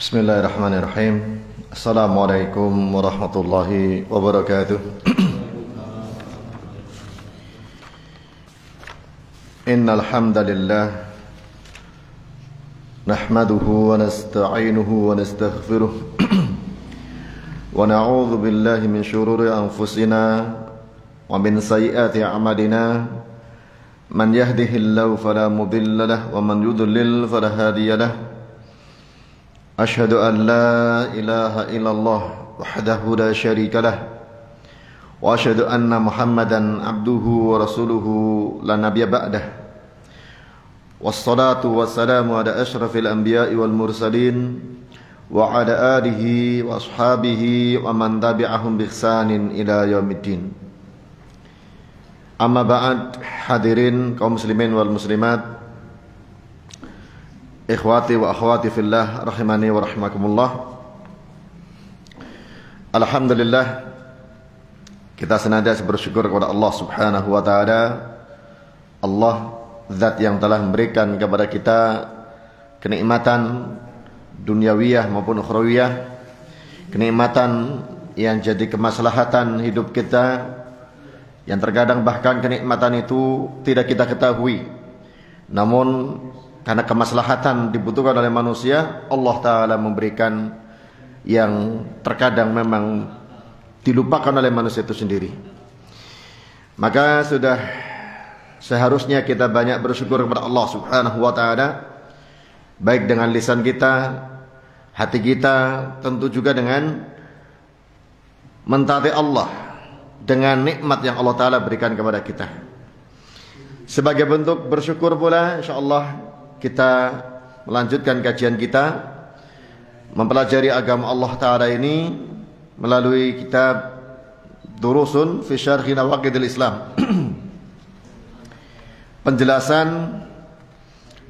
Bismillahirrahmanirrahim. Assalamualaikum warahmatullahi wabarakatuh. Innal hamdalillah nahmaduhu wa nasta'inuhu wa nastaghfiruh wa na'udzu billahi min shururi anfusina wa min sayyiati a'malina. Man yahdihillahu fala mudilla lahu wa man yudlil fala hadiya lahu. Ashhadu an la ilaha illallah wahdahu la syarika lah wa ashhadu anna Muhammadan abduhu wa rasuluhu la nabiyya ba'dah. Wassalatu wassalamu ala asyrafil anbiya'i wal mursalin wa ala alihi wa ashabihi wa man tabi'ahum bi ihsanin ila yaumiddin. Amma ba'd, hadirin kaum muslimin wal muslimat, ikhwati wa akhwati fillah rahimani wa rahimakumullah. Alhamdulillah, kita senantiasa bersyukur kepada Allah Subhanahu wa taala. Allah zat yang telah memberikan kepada kita kenikmatan duniawiyah maupun ukhrawiyah, kenikmatan yang jadi kemaslahatan hidup kita, yang terkadang bahkan kenikmatan itu tidak kita ketahui, namun karena kemaslahatan dibutuhkan oleh manusia, Allah Ta'ala memberikan yang terkadang memang dilupakan oleh manusia itu sendiri. Maka sudah seharusnya kita banyak bersyukur kepada Allah Subhanahu wa Ta'ala, baik dengan lisan kita, hati kita, tentu juga dengan mentaati Allah dengan nikmat yang Allah Ta'ala berikan kepada kita. Sebagai bentuk bersyukur pula, insyaAllah kita melanjutkan kajian kita mempelajari agama Allah Ta'ala ini melalui kitab Durusun fi Syarhi Nawaqidil Islam, penjelasan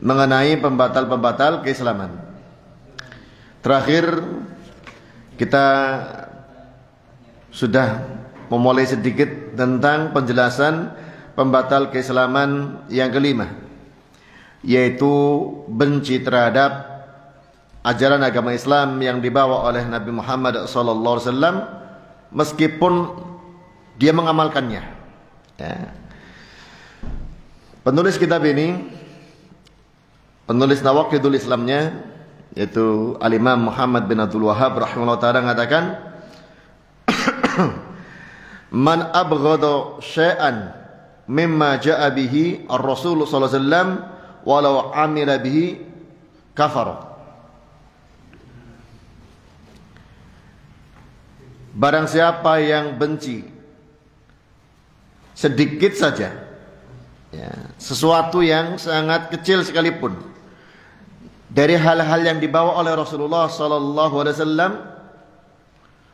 mengenai pembatal-pembatal keislaman. Terakhir kita sudah memulai sedikit tentang penjelasan pembatal keislaman yang kelima, yaitu benci terhadap ajaran agama Islam yang dibawa oleh Nabi Muhammad SAW meskipun dia mengamalkannya. Ya. Penulis kitab ini, penulis Nawaqidul Islamnya, yaitu Al-Imam Muhammad bin Abdul Wahhab rahimahullah ta'ala, mengatakan man abghada syai'an mimma ja'a bihi ar-Rasul sallallahu alaihi wasallam walau amila bihi kafar. Barang siapa yang benci sedikit saja, ya, sesuatu yang sangat kecil sekalipun dari hal-hal yang dibawa oleh Rasulullah sallallahu alaihi wasallam,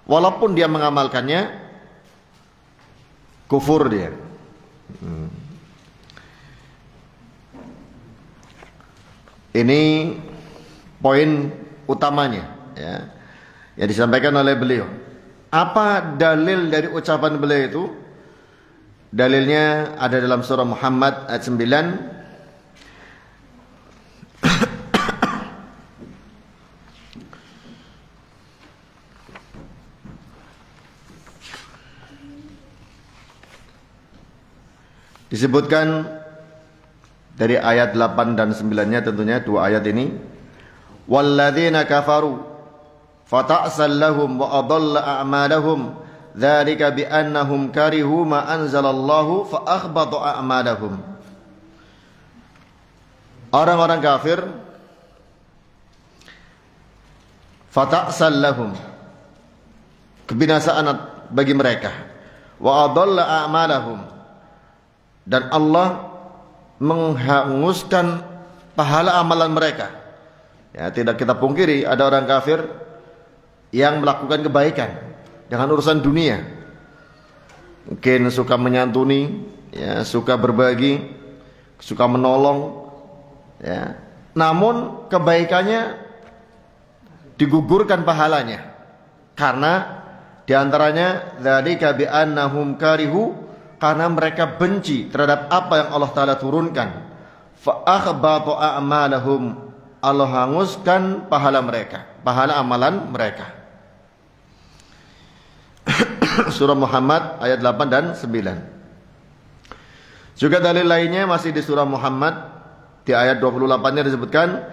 walaupun dia mengamalkannya, kufur dia. Ini poin utamanya, ya, yang disampaikan oleh beliau. Apa dalil dari ucapan beliau itu? Dalilnya ada dalam surah Muhammad ayat 9. Disebutkan dari ayat 8 dan 9-nya, tentunya dua ayat ini. Walladzina kafaru fata'sal lahum wa adalla a'malahum dzalika bi annahum karihu ma anzalallahu fa akhbata a'malahum. Orang-orang kafir, fata'sal lahum, kebinasaan bagi mereka, wa adalla a'malahum, dan Allah menghanguskan pahala amalan mereka. Ya, tidak kita pungkiri ada orang kafir yang melakukan kebaikan dengan urusan dunia. Mungkin suka menyantuni, ya, suka berbagi, suka menolong, ya. Namun kebaikannya digugurkan pahalanya karena diantaranya dzalika bi annahum karihu, karena mereka benci terhadap apa yang Allah Ta'ala turunkan. Fa akhbata a'malahum, Allah hanguskan pahala mereka. pahala amalan mereka. Surah Muhammad ayat 8 dan 9. Juga dalil lainnya masih di surah Muhammad di ayat 28-nya disebutkan,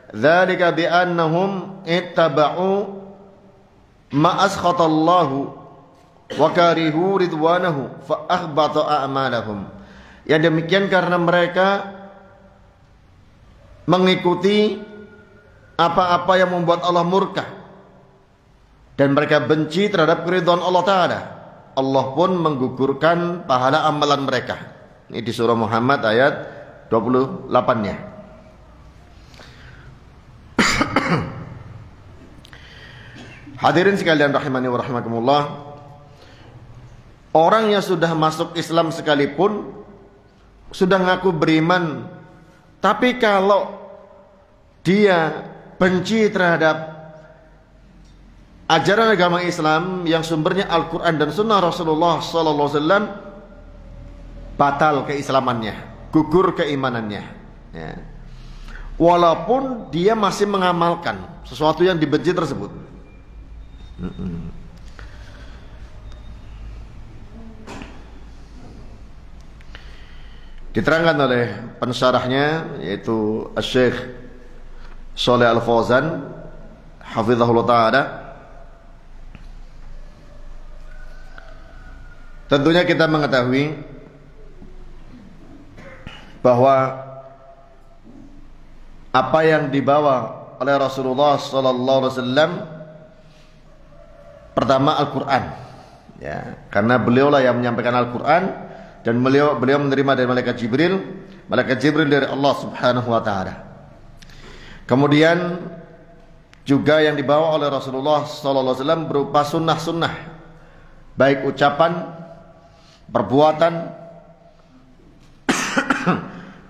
dzalika bi annahum ittaba'u ma askhatallahu wa karihu ridwanahu fa akhbata a'malahum. Yang demikian karena mereka mengikuti apa-apa yang membuat Allah murka dan mereka benci terhadap keridhaan Allah Ta'ala. Allah pun menggugurkan pahala amalan mereka. Ini di surah Muhammad ayat 28-nya. Hadirin sekalian rahimani wa rahimakumullah, orang yang sudah masuk Islam sekalipun, sudah ngaku beriman, tapi kalau dia benci terhadap ajaran agama Islam yang sumbernya Al-Quran dan Sunnah Rasulullah Sallallahu Alaihi Wasallam, batal keislamannya, gugur keimanannya. Ya. Walaupun dia masih mengamalkan sesuatu yang dibenci tersebut. Diterangkan oleh pensyarahnya, yaitu Syekh Shalih Al-Fauzan hafizahullah ta'ala. Tentunya kita mengetahui bahwa apa yang dibawa oleh Rasulullah sallallahu alaihi wasallam pertama Al-Qur'an. Ya, karena beliaulah yang menyampaikan Al-Qur'an dan beliau menerima dari malaikat Jibril dari Allah Subhanahu wa taala. Kemudian juga yang dibawa oleh Rasulullah sallallahu alaihi wasallam berupa sunnah-sunnah, baik ucapan, perbuatan,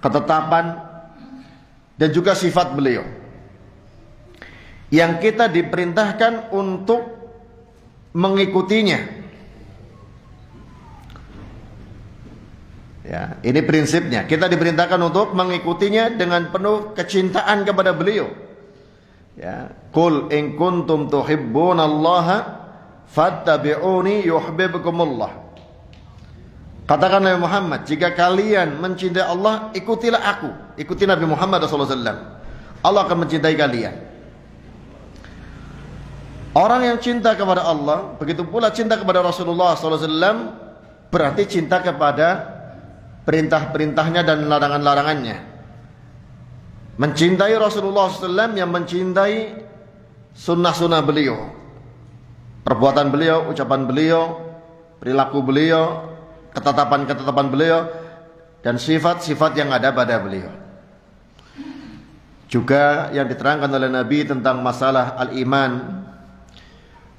ketetapan, dan juga sifat beliau yang kita diperintahkan untuk mengikutinya. Ya, ini prinsipnya. Kita diperintahkan untuk mengikutinya dengan penuh kecintaan kepada beliau. Ya, qul in kuntum tuhibbunallaha fattabi'uni yuhibbukumullah. Katakan Nabi Muhammad, jika kalian mencintai Allah, ikutilah aku, ikuti Nabi Muhammad SAW. Allah akan mencintai kalian. Orang yang cinta kepada Allah, begitu pula cinta kepada Rasulullah SAW, berarti cinta kepada perintah-perintahnya dan larangan-larangannya. Mencintai Rasulullah SAW yang mencintai sunnah-sunnah beliau, perbuatan beliau, ucapan beliau, perilaku beliau, ketetapan-ketetapan beliau, dan sifat-sifat yang ada pada beliau. Juga yang diterangkan oleh Nabi tentang masalah al-iman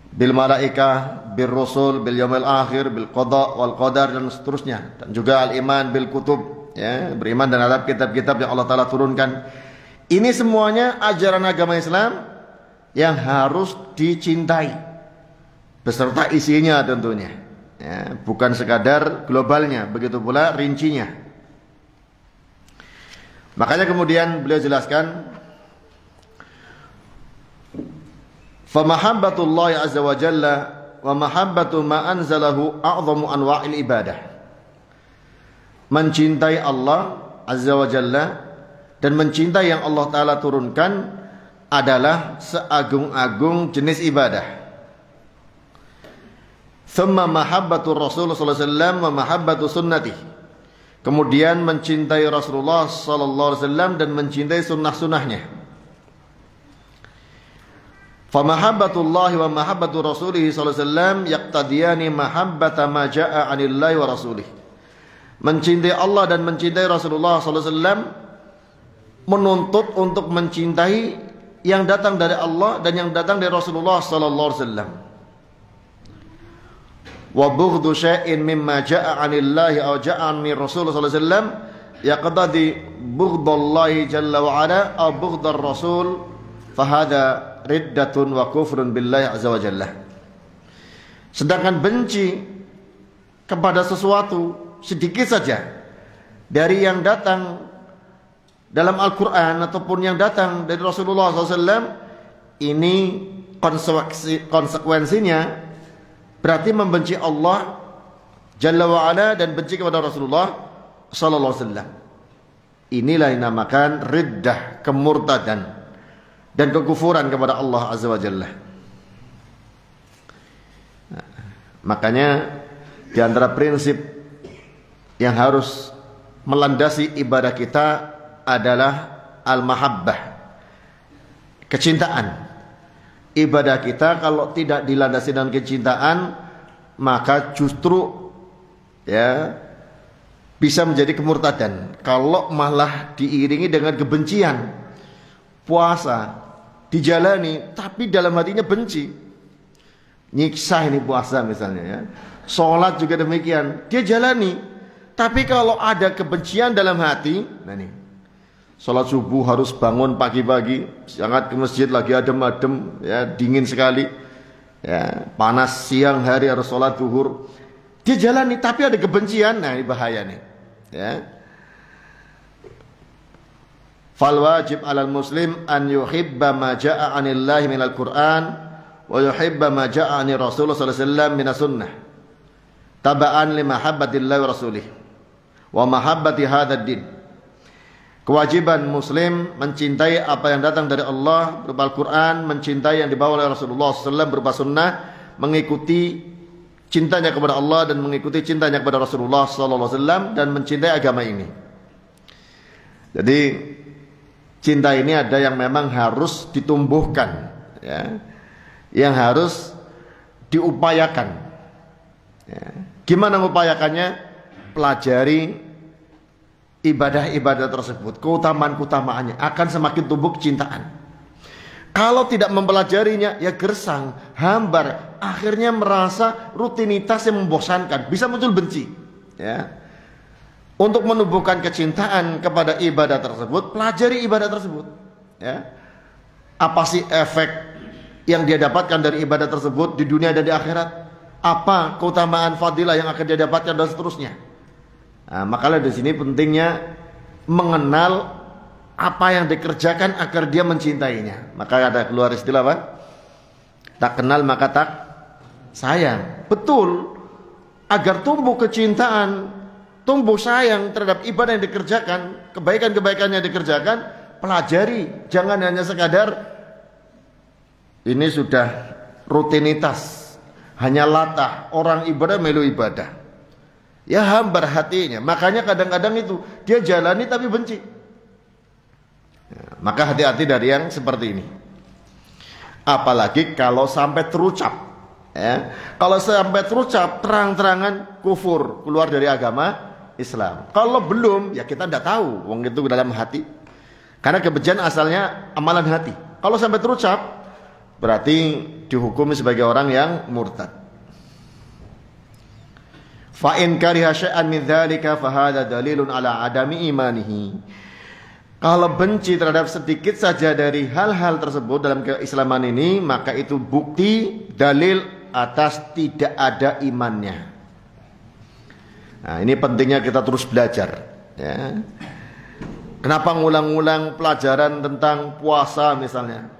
bil malaikah, bil rusul, bil yaumil akhir, bil qada wal qadar, dan seterusnya. Dan juga al-iman bil kutub, ya, beriman dan terhadap kitab-kitab yang Allah Ta'ala turunkan. Ini semuanya ajaran agama Islam yang harus dicintai beserta isinya tentunya. Ya, bukan sekadar globalnya, begitu pula rincinya. Makanya kemudian beliau jelaskan, fa mahabbatullahi azza wa jalla wa mahabbatu ma anzalahu a'zamu anwa'il ibadah. Mencintai Allah azza wa jalla dan mencintai yang Allah Ta'ala turunkan adalah seagung-agung jenis ibadah. Thumma mahabbatu Rasulullah sallallahu alaihi wasallam wa mahabbatu sunnatih. Kemudian mencintai Rasulullah sallallahu alaihi wasallam dan mencintai sunnah-sunnahnya. Fa mahabbatullahi wa mahabbatu Rasulih sallallahu alaihi wasallam yaqtadiyani mahabbata ma jaa'a 'anillahi wa rasulih. Mencintai Allah dan mencintai Rasulullah sallallahu alaihi wasallam menuntut untuk mencintai yang datang dari Allah dan yang datang dari Rasulullah sallallahu alaihi wasallam. Wa bughdhu syai'in mimma jaa'a 'anillahi aw jaa'a min Rasulullah sallallahu alaihi wasallam yaqtadi bughdallahi jalla wa 'ala aw bughdar rasul fa hadha riddatun wa kufrun billahi azza wa jalla. Sedangkan benci kepada sesuatu sedikit saja dari yang datang dalam Al-Quran ataupun yang datang dari Rasulullah SAW, ini konsekuensinya berarti membenci Allah Jalla wa'ala dan benci kepada Rasulullah sallallahu alaihi wasallam. Inilah yang dinamakan riddah, kemurtadan dan kekufuran kepada Allah azza wa jalla. Makanya di antara prinsip yang harus melandasi ibadah kita adalah al-mahabbah, kecintaan. Ibadah kita kalau tidak dilandasi dengan kecintaan, maka justru bisa menjadi kemurtadan. Kalau malah diiringi dengan kebencian, puasa dijalani tapi dalam hatinya benci, nyiksa ini puasa misalnya ya. Sholat juga demikian, dia jalani tapi kalau ada kebencian dalam hati, nah nih, sholat subuh harus bangun pagi-pagi, sangat ke masjid lagi adem-adem ya, dingin sekali ya, panas siang hari harus sholat zuhur, dia jalani tapi ada kebencian, nah ini bahaya nih ya. Fal wajib 'alal muslim an yuhibba ma jaa'a 'anillahi minal Qur'an wa yuhibba ma jaa'a 'anir Rasulullah sallallahu alaihi wasallam minas sunnah taba'an li mahabbatillahi wa rasulih wa mahabbati hadzal din. Kewajiban muslim mencintai apa yang datang dari Allah berupa Al-Quran, mencintai yang dibawa oleh Rasulullah SAW berupa sunnah, mengikuti cintanya kepada Allah dan mengikuti cintanya kepada Rasulullah SAW, dan mencintai agama ini. Jadi cinta ini ada yang memang harus ditumbuhkan ya, yang harus diupayakan ya. Gimana mengupayakannya? Pelajari ibadah-ibadah tersebut, keutamaan-keutamaannya, akan semakin tumbuh kecintaan. Kalau tidak mempelajarinya, ya gersang, hambar, akhirnya merasa rutinitas yang membosankan, bisa muncul benci ya. Untuk menumbuhkan kecintaan kepada ibadah tersebut, pelajari ibadah tersebut ya. Apa sih efek yang dia dapatkan dari ibadah tersebut di dunia dan di akhirat? Apa keutamaan fadilah yang akan dia dapatkan dan seterusnya. Nah, makanya di sini pentingnya mengenal apa yang dikerjakan agar dia mencintainya. Maka ada keluar istilah apa? Tak kenal maka tak sayang. Betul. Agar tumbuh kecintaan, tumbuh sayang terhadap ibadah yang dikerjakan, kebaikan-kebaikan yang dikerjakan, pelajari. Jangan hanya sekadar ini sudah rutinitas, hanya latah, orang ibadah melu ibadah. Ya hambar hatinya. Makanya kadang-kadang itu dia jalani tapi benci ya, maka hati-hati dari yang seperti ini. Apalagi kalau sampai terucap ya. Kalau sampai terucap terang-terangan kufur, keluar dari agama Islam. Kalau belum ya kita tidak tahu, wong itu dalam hati. Karena kebencian asalnya amalan hati. Kalau sampai terucap berarti dihukum sebagai orang yang murtad. Fa in kariha syai'an min dzalika fa hadza dalilun ala adami imanihi. Kalau benci terhadap sedikit saja dari hal-hal tersebut dalam keislaman ini, maka itu bukti dalil atas tidak ada imannya. Nah, ini pentingnya kita terus belajar ya. Kenapa ngulang-ngulang pelajaran tentang puasa misalnya,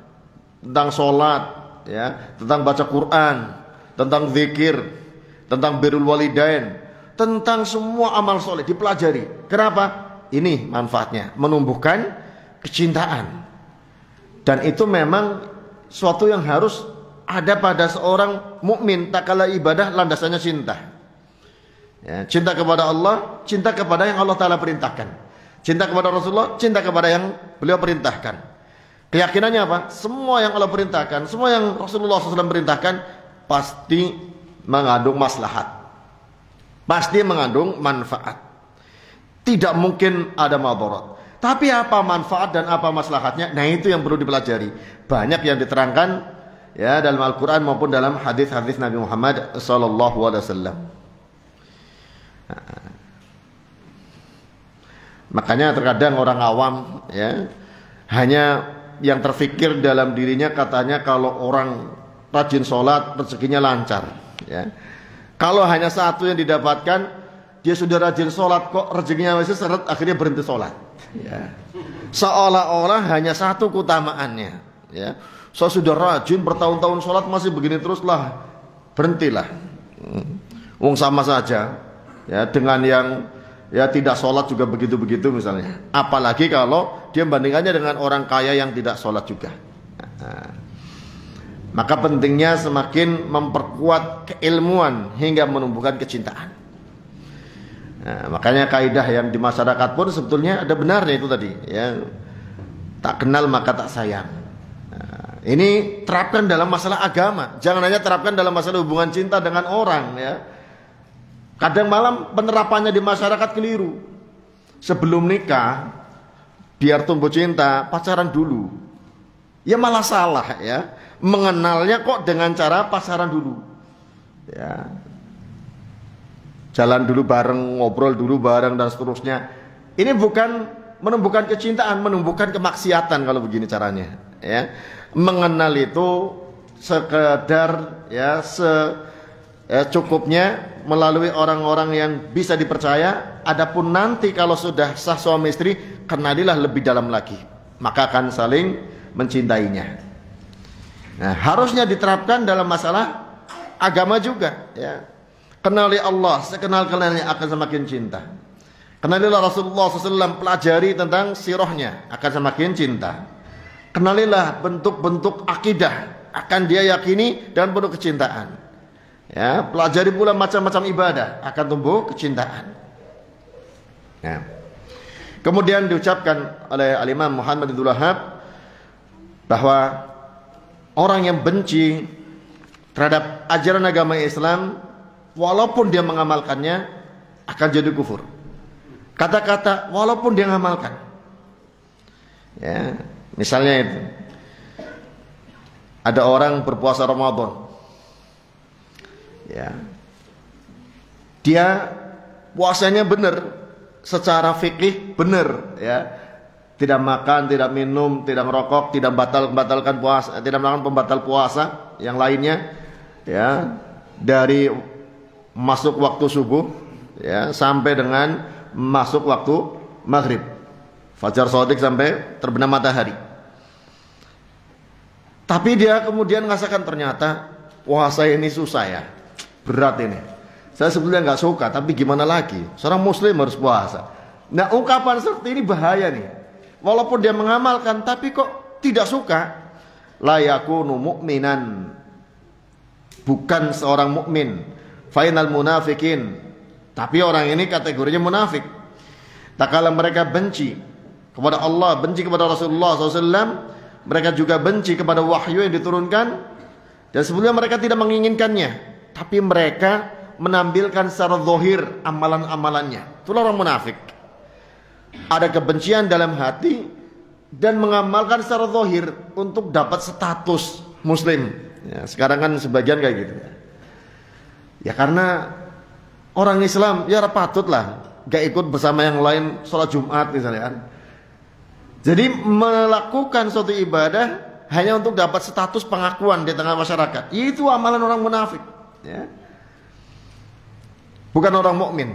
tentang sholat ya, tentang baca Quran, tentang zikir, tentang birrul walidain, tentang semua amal soleh dipelajari. Kenapa? Ini manfaatnya menumbuhkan kecintaan. Dan itu memang suatu yang harus ada pada seorang mukmin. Tak kala ibadah landasannya cinta ya, cinta kepada Allah, cinta kepada yang Allah Ta'ala perintahkan, cinta kepada Rasulullah, cinta kepada yang beliau perintahkan. Keyakinannya apa? Semua yang Allah perintahkan, semua yang Rasulullah SAW perintahkan pasti mengandung maslahat, pasti mengandung manfaat. Tidak mungkin ada madarat. Tapi apa manfaat dan apa maslahatnya? Nah itu yang perlu dipelajari. Banyak yang diterangkan ya dalam Al-Quran maupun dalam hadis-hadis Nabi Muhammad SAW. Makanya terkadang orang awam ya, hanya yang terfikir dalam dirinya katanya kalau orang rajin sholat rezekinya lancar ya. Kalau hanya satu yang didapatkan, dia sudah rajin sholat kok rezekinya masih seret, akhirnya berhenti sholat ya. Seolah-olah hanya satu keutamaannya ya. Saya sudah rajin bertahun-tahun sholat masih begini teruslah, berhentilah. Wong sama saja ya dengan yang ya tidak sholat juga begitu-begitu misalnya. Apalagi kalau dia bandingkannya dengan orang kaya yang tidak sholat juga. Maka pentingnya semakin memperkuat keilmuan hingga menumbuhkan kecintaan. Makanya kaidah yang di masyarakat pun sebetulnya ada benarnya itu tadi ya. Tak kenal maka tak sayang. Ini terapkan dalam masalah agama. Jangan hanya terapkan dalam masalah hubungan cinta dengan orang ya. Kadang malam penerapannya di masyarakat keliru. Sebelum nikah, biar tumbuh cinta, pacaran dulu. Ya malah salah ya. Mengenalnya kok dengan cara pacaran dulu. Ya. Jalan dulu bareng, ngobrol dulu bareng dan seterusnya. Ini bukan menumbuhkan kecintaan, menumbuhkan kemaksiatan kalau begini caranya. Ya. Mengenal itu sekedar ya cukupnya melalui orang-orang yang bisa dipercaya. Adapun nanti kalau sudah sah suami istri, kenalilah lebih dalam lagi, maka akan saling mencintainya. Nah, harusnya diterapkan dalam masalah agama juga ya. Kenali Allah, sekenal-kenalnya akan semakin cinta. Kenalilah Rasulullah SAW, pelajari tentang sirahnya, akan semakin cinta. Kenalilah bentuk-bentuk akidah, akan dia yakini dan penuh kecintaan. Ya, pelajari pula macam-macam ibadah, akan tumbuh kecintaan. Nah, kemudian diucapkan oleh Al-Imam Muhammad bin Abdul Wahhab bahwa orang yang benci terhadap ajaran agama Islam, walaupun dia mengamalkannya, akan jadi kufur. Kata-kata walaupun dia mengamalkan. Ya, misalnya itu. Ada orang berpuasa Ramadan. Ya. Dia puasanya benar, secara fikih benar ya. Tidak makan, tidak minum, tidak merokok, tidak membatalkan puasa, tidak melakukan pembatal puasa yang lainnya ya, dari masuk waktu subuh ya sampai dengan masuk waktu maghrib, fajar shadiq sampai terbenam matahari. Tapi dia kemudian merasakan ternyata puasa ini susah ya, berat ini. Saya sebetulnya nggak suka, tapi gimana lagi? Seorang muslim harus puasa. Nah, ungkapan seperti ini bahaya nih. Walaupun dia mengamalkan, tapi kok tidak suka. La yakunu mu'minan, bukan seorang mukmin. Fainal munafikin, tapi orang ini kategorinya munafik. Tak kala mereka benci kepada Allah, benci kepada Rasulullah SAW, mereka juga benci kepada wahyu yang diturunkan, dan sebelumnya mereka tidak menginginkannya, tapi mereka menampilkan secara zahir amalan-amalannya. Itulah orang munafik. Ada kebencian dalam hati dan mengamalkan secara zahir untuk dapat status muslim ya, sekarang kan sebagian kayak gitu ya, karena orang Islam ya patutlah gak ikut bersama yang lain sholat Jumat misalnya kan. Jadi melakukan suatu ibadah hanya untuk dapat status pengakuan di tengah masyarakat, itu amalan orang munafik ya. Bukan orang mukmin.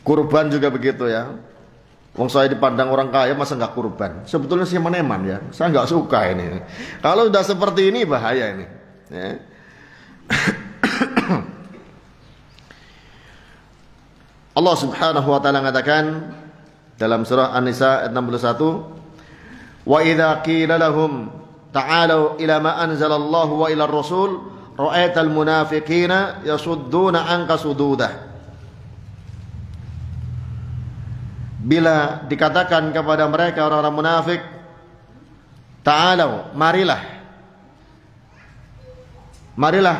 Kurban juga begitu ya. Wong saya dipandang orang kaya masa nggak kurban? Sebetulnya sih meneman ya. Saya nggak suka ini. Kalau udah seperti ini bahaya ini. Ya. Allah Subhanahu wa taala mengatakan dalam surah An-Nisa ayat 61, "Wa idza qila lahum ta'alu ila ma anzalallahu wa ila ar-rasul ra'aital munafiqina yasudduna 'anka sududa." Bila dikatakan kepada mereka orang-orang munafik, ta'alau, marilah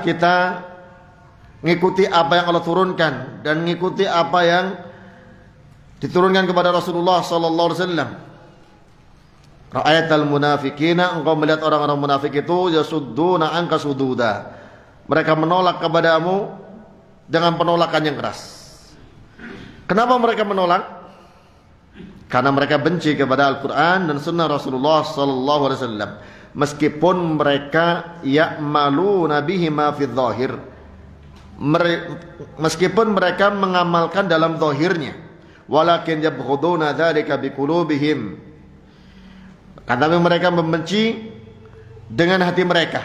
kita ngikuti apa yang Allah turunkan dan ngikuti apa yang diturunkan kepada Rasulullah sallallahu alaihi wasallam. Ra'aital munafiqina, engkau melihat orang-orang munafik itu yasudduna anka sududa. Mereka menolak kepadamu dengan penolakan yang keras. Kenapa mereka menolak? Karena mereka benci kepada Al-Quran dan Sunnah Rasulullah Sallallahu Alaihi Wasallam. Meskipun mereka ya'maluna bihi ma fi dhahir, meskipun mereka mengamalkan dalam zahirnya, walakin yabghuduna dzalika biqulubihim, karena mereka membenci dengan hati mereka.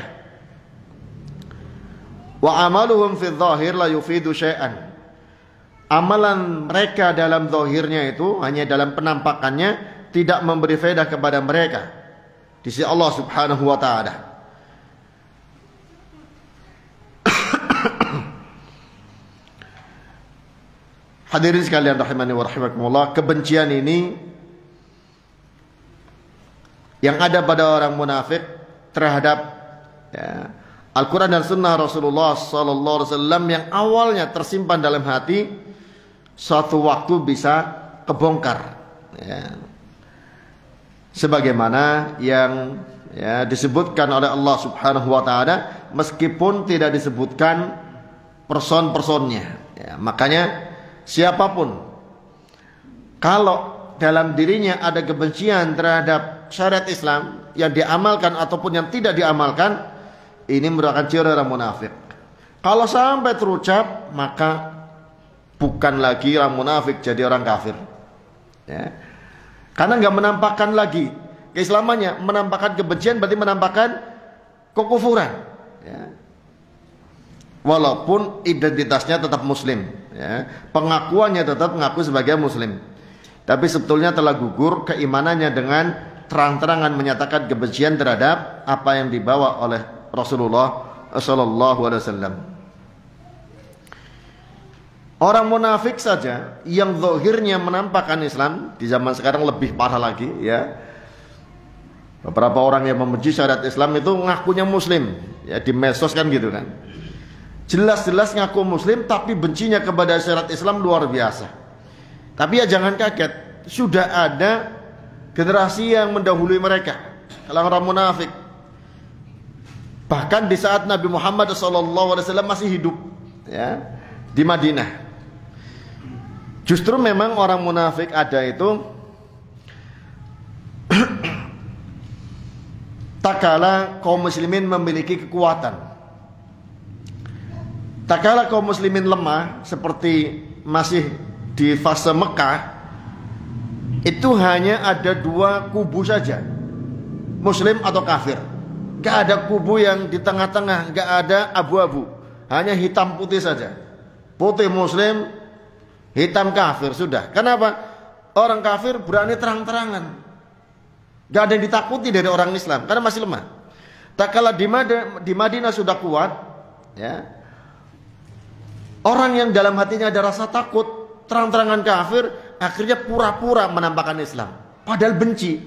Wa amaluhum fi dhahir la yufidu syai'an. Amalan mereka dalam zahirnya itu, hanya dalam penampakannya, tidak memberi faedah kepada mereka di sisi Allah Subhanahu wa taala. Hadirin sekalian rahimani wa rahimakumullah, kebencian ini yang ada pada orang munafik terhadap Al-Quran dan Sunnah Rasulullah Sallallahu Alaihi Wasallam yang awalnya tersimpan dalam hati, suatu waktu bisa kebongkar. Sebagaimana yang disebutkan oleh Allah Subhanahu Wa Taala, meskipun tidak disebutkan person-personnya. Makanya siapapun, kalau dalam dirinya ada kebencian terhadap syariat Islam yang diamalkan ataupun yang tidak diamalkan, ini merupakan ciri orang munafik. Kalau sampai terucap, maka bukan lagi orang munafik, jadi orang kafir. Karena nggak menampakkan lagi keislamannya, menampakkan kebencian berarti menampakkan kekufuran. Walaupun identitasnya tetap muslim, pengakuannya tetap mengaku sebagai muslim, tapi sebetulnya telah gugur keimanannya dengan terang-terangan menyatakan kebencian terhadap apa yang dibawa oleh Rasulullah Sallallahu Alaihi Wasallam. Orang munafik saja yang zahirnya menampakkan Islam, di zaman sekarang lebih parah lagi, Beberapa orang yang membenci syariat Islam itu ngakunya muslim, di medsos kan gitu kan. Jelas-jelas ngaku muslim tapi bencinya kepada syariat Islam luar biasa. Tapi jangan kaget, sudah ada generasi yang mendahului mereka, kalangan orang munafik. Bahkan di saat Nabi Muhammad SAW masih hidup di Madinah. Justru memang orang munafik ada itu tak kala kaum muslimin memiliki kekuatan. Tak kala kaum muslimin lemah, seperti masih di fase Mekah, itu hanya ada dua kubu saja, muslim atau kafir. Gak ada kubu yang di tengah-tengah, gak ada abu-abu, hanya hitam putih saja. Putih muslim, hitam kafir, sudah. Kenapa? Orang kafir berani terang-terangan, gak ada yang ditakuti dari orang Islam karena masih lemah. Tak kala di Madinah sudah kuat, orang yang dalam hatinya ada rasa takut, terang-terangan kafir, akhirnya pura-pura menampakkan Islam, padahal benci.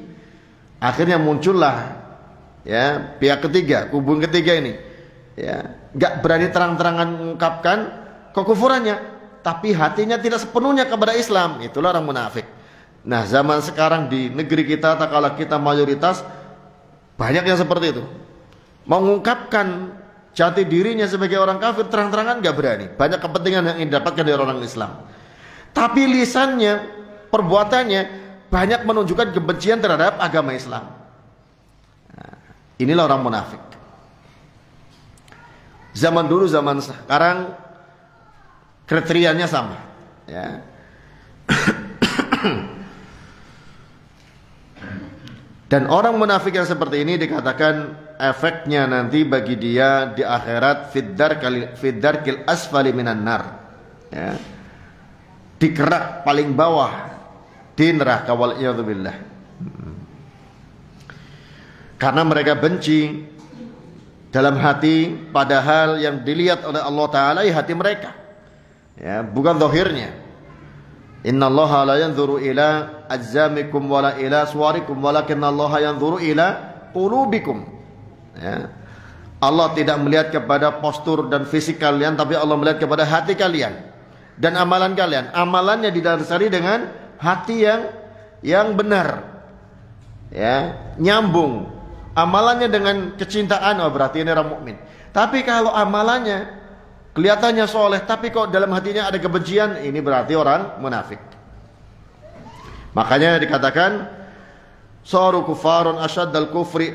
Akhirnya muncullah pihak ketiga, kubu ketiga ini, gak berani terang-terangan mengungkapkan kekufurannya, tapi hatinya tidak sepenuhnya kepada Islam. Itulah orang munafik. Nah, zaman sekarang di negeri kita, tak kala kita mayoritas, banyak yang seperti itu, mengungkapkan jati dirinya sebagai orang kafir terang-terangan gak berani. Banyak kepentingan yang didapatkan dari orang Islam, tapi lisannya, perbuatannya banyak menunjukkan kebencian terhadap agama Islam. Inilah orang munafik. Zaman dulu, zaman sekarang kriterianya sama, Dan orang munafik yang seperti ini dikatakan efeknya nanti bagi dia di akhirat fiddarkil asfali minan nar, di kerak paling bawah di neraka, wal'iyadzubillah. Karena mereka benci dalam hati, padahal yang dilihat oleh Allah Ta'ala hati mereka, bukan zahirnya. Innallaha la yanzuru ila ajzamikum wala ila suwarikum walakinallaha yanzuru ila qulubikum. Allah tidak melihat kepada postur dan fisik kalian, tapi Allah melihat kepada hati kalian dan amalan kalian. Amalannya didasari dengan hati yang benar, nyambung. Amalannya dengan kecintaan, berarti ini orang mukmin. Tapi kalau amalannya kelihatannya soleh, tapi kok dalam hatinya ada kebencian, ini berarti orang munafik. Makanya dikatakan saru kufarun asyaddal kufri,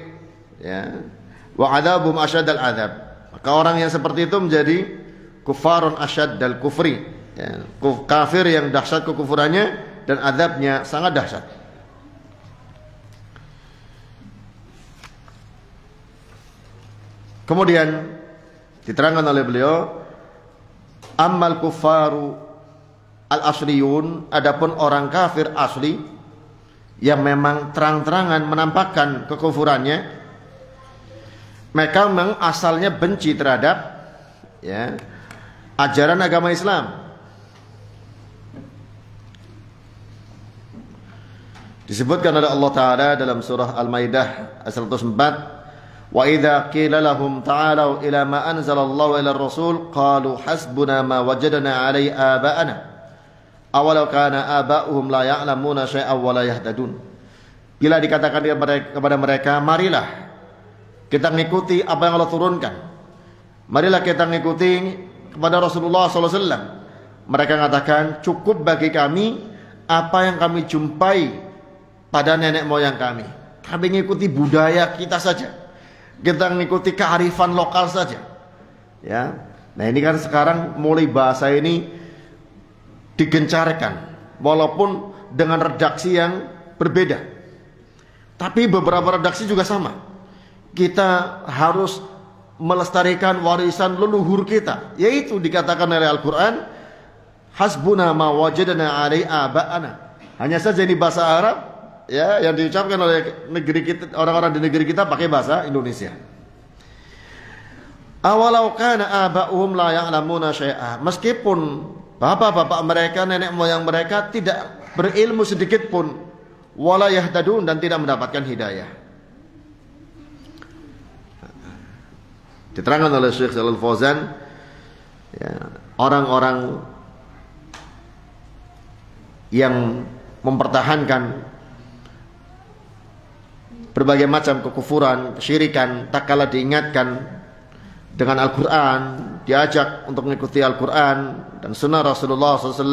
wa adabum asyaddal adab. Maka orang yang seperti itu menjadi kufarun asyaddal kufri, kafir yang dahsyat kekufurannya dan adabnya sangat dahsyat. Kemudian diterangkan oleh beliau, ammal kuffaru al-asliyun, adapun orang kafir asli yang memang terang-terangan menampakkan kekufurannya, mereka memang asalnya benci terhadap ajaran agama Islam. Disebutkan oleh Allah Ta'ala dalam surah Al-Maidah ayat 104, wa idza qila lahum ta'alu ila ma anzalallahu ila ar-rasul qalu hasbuna ma wajadna 'alaihi aba'ana awalau kana aba'uhum la ya'lamuna syai'an wa la yahtadun. Bila dikatakan kepada mereka, marilah kita mengikuti apa yang Allah turunkan, marilah kita mengikuti kepada Rasulullah SAW. Mereka mengatakan, cukup bagi kami apa yang kami jumpai pada nenek moyang kami. Kami mengikuti budaya kita saja, kita mengikuti kearifan lokal saja. Ya, nah ini kan sekarang mulai bahasa ini digencarkan, walaupun dengan redaksi yang berbeda, tapi beberapa redaksi juga sama. Kita harus melestarikan warisan leluhur kita, yaitu dikatakan oleh Al-Quran, hasbuna ma wajadna 'alaihi aba'ana. Hanya saja ini bahasa Arab, ya, yang diucapkan oleh negeri kita, orang-orang di negeri kita pakai bahasa Indonesia. Awalau kana aba'uhum la ya'lamuna syai'a, meskipun bapak-bapak mereka, nenek moyang mereka tidak berilmu sedikit pun, wala yahtadun, dan tidak mendapatkan hidayah. Diterangkan oleh Syekh Shalal Fauzan, ya, orang-orang yang mempertahankan berbagai macam kekufuran, kesyirikan, tak kala diingatkan dengan Al-Quran, diajak untuk mengikuti Al-Quran dan sunnah Rasulullah SAW,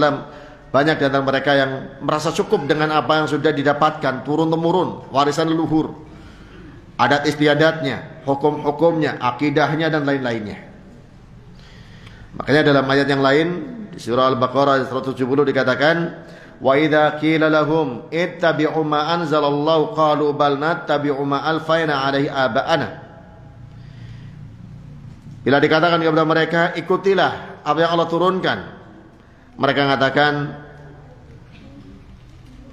banyak di antara mereka yang merasa cukup dengan apa yang sudah didapatkan turun-temurun, warisan leluhur, adat istiadatnya, hukum-hukumnya, akidahnya, dan lain-lainnya. Makanya dalam ayat yang lain di surah Al-Baqarah 170 dikatakan, wa idza qila lahum ittabi'u ma anzalallahu qalu bal nattabi'u ma alfayna 'alaihi aba'ana. Bila dikatakan kepada mereka, ikutilah apa yang Allah turunkan, mereka mengatakan,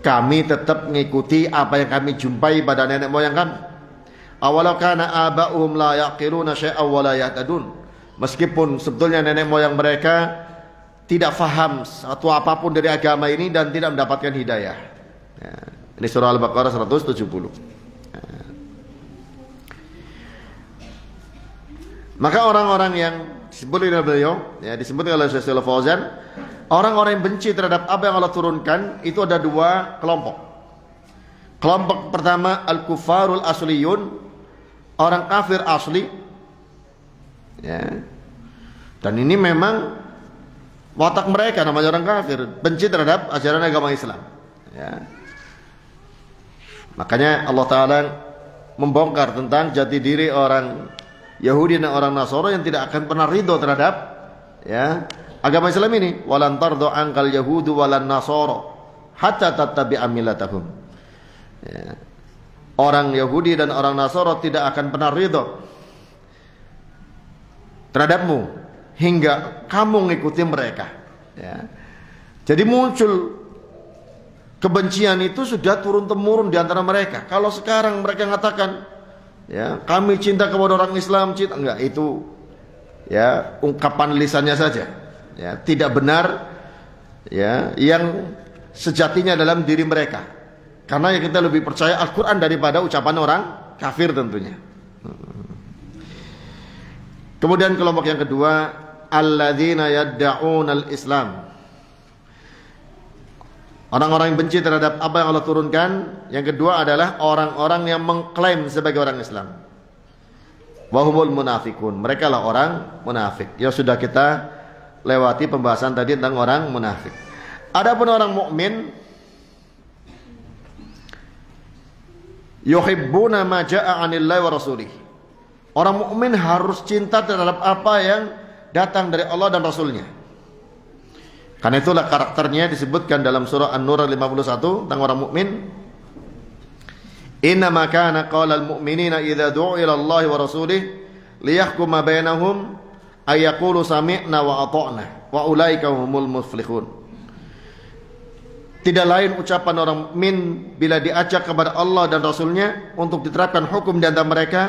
kami tetap mengikuti apa yang kami jumpai pada nenek moyang kami. Awalau kana aba'uhum la yaqiluna syai'an wa la yahtadun. Meskipun sebetulnya nenek moyang mereka tidak faham satu apapun dari agama ini dan tidak mendapatkan hidayah. Ya, ini surah Al-Baqarah 170. Ya. Maka orang-orang yang disebut oleh beliau, ya, disebut oleh Syekh Shalal Fauzan, orang-orang yang benci terhadap apa yang Allah turunkan itu ada dua kelompok. Kelompok pertama al-kuffarul asliyun, orang kafir asli, ya. Dan ini memang watak mereka, namanya orang kafir, benci terhadap ajaran agama Islam, ya. Makanya Allah Ta'ala membongkar tentang jati diri orang Yahudi dan orang Nasara yang tidak akan pernah ridho terhadap, ya, agama Islam ini. Walan tardo angkal Yahudu walan Nasara hatta tattabi'a millatahum. Ya. Orang Yahudi dan orang Nasara tidak akan pernah ridho terhadapmu hingga kamu mengikuti mereka. Ya. Jadi muncul kebencian itu sudah turun-temurun di antara mereka. Kalau sekarang mereka mengatakan, ya, kami cinta kepada orang Islam, cinta, enggak, itu, ya, ungkapan lisannya saja, ya, tidak benar, ya, yang sejatinya dalam diri mereka. Karena yang kita lebih percaya Al-Quran daripada ucapan orang kafir tentunya. Kemudian kelompok yang kedua, alladzina yadda'una al-Islam. Orang-orang yang benci terhadap apa yang Allah turunkan. Yang kedua adalah orang-orang yang mengklaim sebagai orang Islam. Wahumul munafikun. Mereka lah orang munafik. Ya, sudah kita lewati pembahasan tadi tentang orang munafik. Adapun orang mukmin, yuhibbuna ma ja'a 'anillahi wa rasulih. Orang mukmin harus cinta terhadap apa yang datang dari Allah dan Rasulnya. Karena itulah karakternya disebutkan dalam surah An-Nur 51 tentang orang mukmin. Innama kana qaulal mu'minina idza du'u ila Allah wa rasulih liyahkuma bainahum ayaqulu sami'na wa ata'na wa ulaika humul muflihun. Tidak lain ucapan orang mukmin bila diajak kepada Allah dan Rasulnya untuk diterapkan hukum di antara mereka,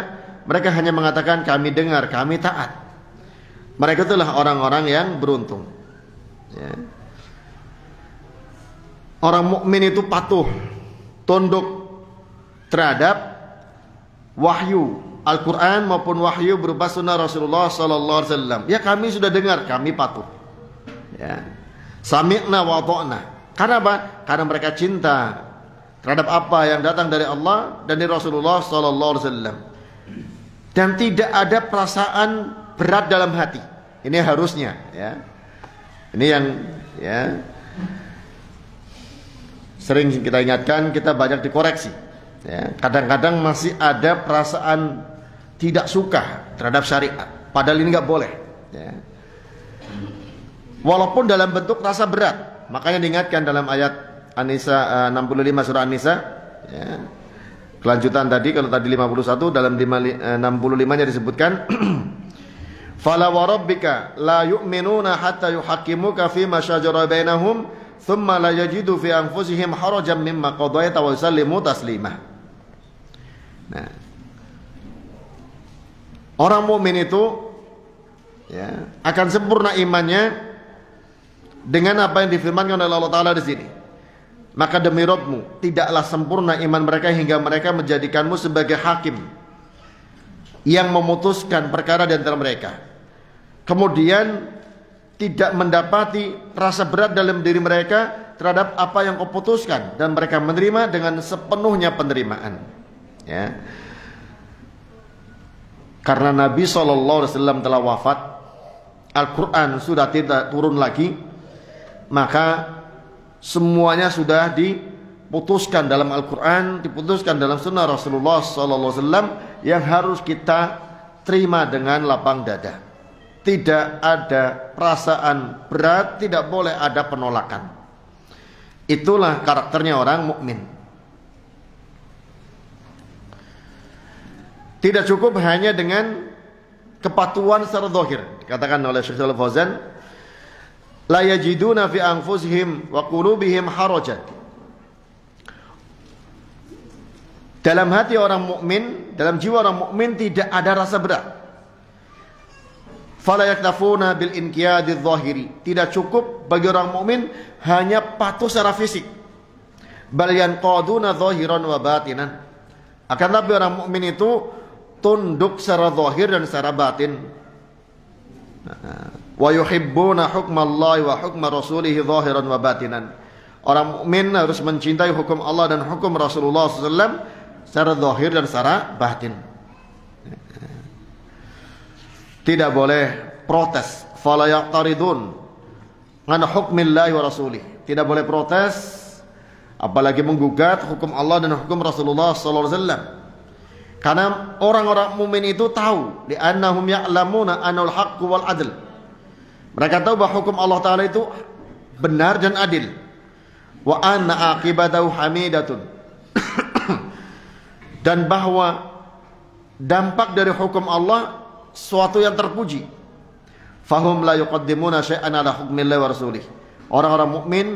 mereka hanya mengatakan kami dengar, kami taat. Mereka itulah orang-orang yang beruntung. Ya. Orang mukmin itu patuh, tunduk terhadap wahyu Al-Quran maupun wahyu berupa sunnah Rasulullah sallallahu alaihi wasallam. Ya, kami sudah dengar, kami patuh. Ya. Sami'na wa ata'na. Karena apa? Karena mereka cinta terhadap apa yang datang dari Allah dan dari Rasulullah sallallahu alaihi wasallam. Dan tidak ada perasaan berat dalam hati. Ini harusnya, ya. Ini yang ya sering kita ingatkan, kita banyak dikoreksi. Ya, kadang-kadang masih ada perasaan tidak suka terhadap syariat, padahal ini nggak boleh. Ya. Walaupun dalam bentuk rasa berat, makanya diingatkan dalam ayat An-Nisa 65 surah An-Nisa. Ya. Kelanjutan tadi, kalau tadi 51, dalam 65-nya disebutkan, "Fala wa rabbika la yu'minuna hatta yuhaqqimuka fima shajara bainahum, thumma la yajidu fi anfusihim harajan mimma qadaita wa yusallimu taslima." Nah, orang mukmin itu ya akan sempurna imannya dengan apa yang difirmankan oleh Allah Ta'ala di sini. Maka demi Rabbmu, tidaklah sempurna iman mereka hingga mereka menjadikanmu sebagai hakim yang memutuskan perkara di antara mereka. Kemudian tidak mendapati rasa berat dalam diri mereka terhadap apa yang kau putuskan, dan mereka menerima dengan sepenuhnya penerimaan. Ya. Karena Nabi SAW telah wafat, Al-Quran sudah tidak turun lagi, maka semuanya sudah diputuskan dalam Al-Quran, diputuskan dalam sunnah Rasulullah SAW, yang harus kita terima dengan lapang dada. Tidak ada perasaan berat, tidak boleh ada penolakan. Itulah karakternya orang mukmin. Tidak cukup hanya dengan kepatuhan secara zahir. Dikatakan oleh Syekh Shalih Fauzan, la yajiduna fi anfusihim wa qulubihim harajan. Dalam hati orang mukmin, dalam jiwa orang mukmin tidak ada rasa berat. Fala yaktafuna bil inqiyadi dzahiri. Tidak cukup bagi orang mukmin hanya patuh secara fisik. Bal yanqaduna dzahiran wa batinan. Akan tapi orang mukmin itu tunduk secara zahir dan secara batin. Wa yuhibbuna hukmallahi wa hukma rasulih zahiran wa batinan. Orang mukmin harus mencintai hukum Allah dan hukum Rasulullah SAW secara zahir dan secara batin. Tidak boleh protes. Fala yaqtaridun an hukmillahi wa rasulih. Tidak boleh protes, apalagi menggugat hukum Allah dan hukum Rasulullah SAW. Karena orang-orang mukmin itu tahu, li'annahum ya'lamuna anul haqqu wal adl. Mereka tahu bahwa hukum Allah Ta'ala itu benar dan adil. Wa anna aqibatahu hamidatun. Dan bahwa dampak dari hukum Allah suatu yang terpuji. Fahum la yuqaddimuna syai'an ala hukmillahi wa rasulih. Orang-orang mukmin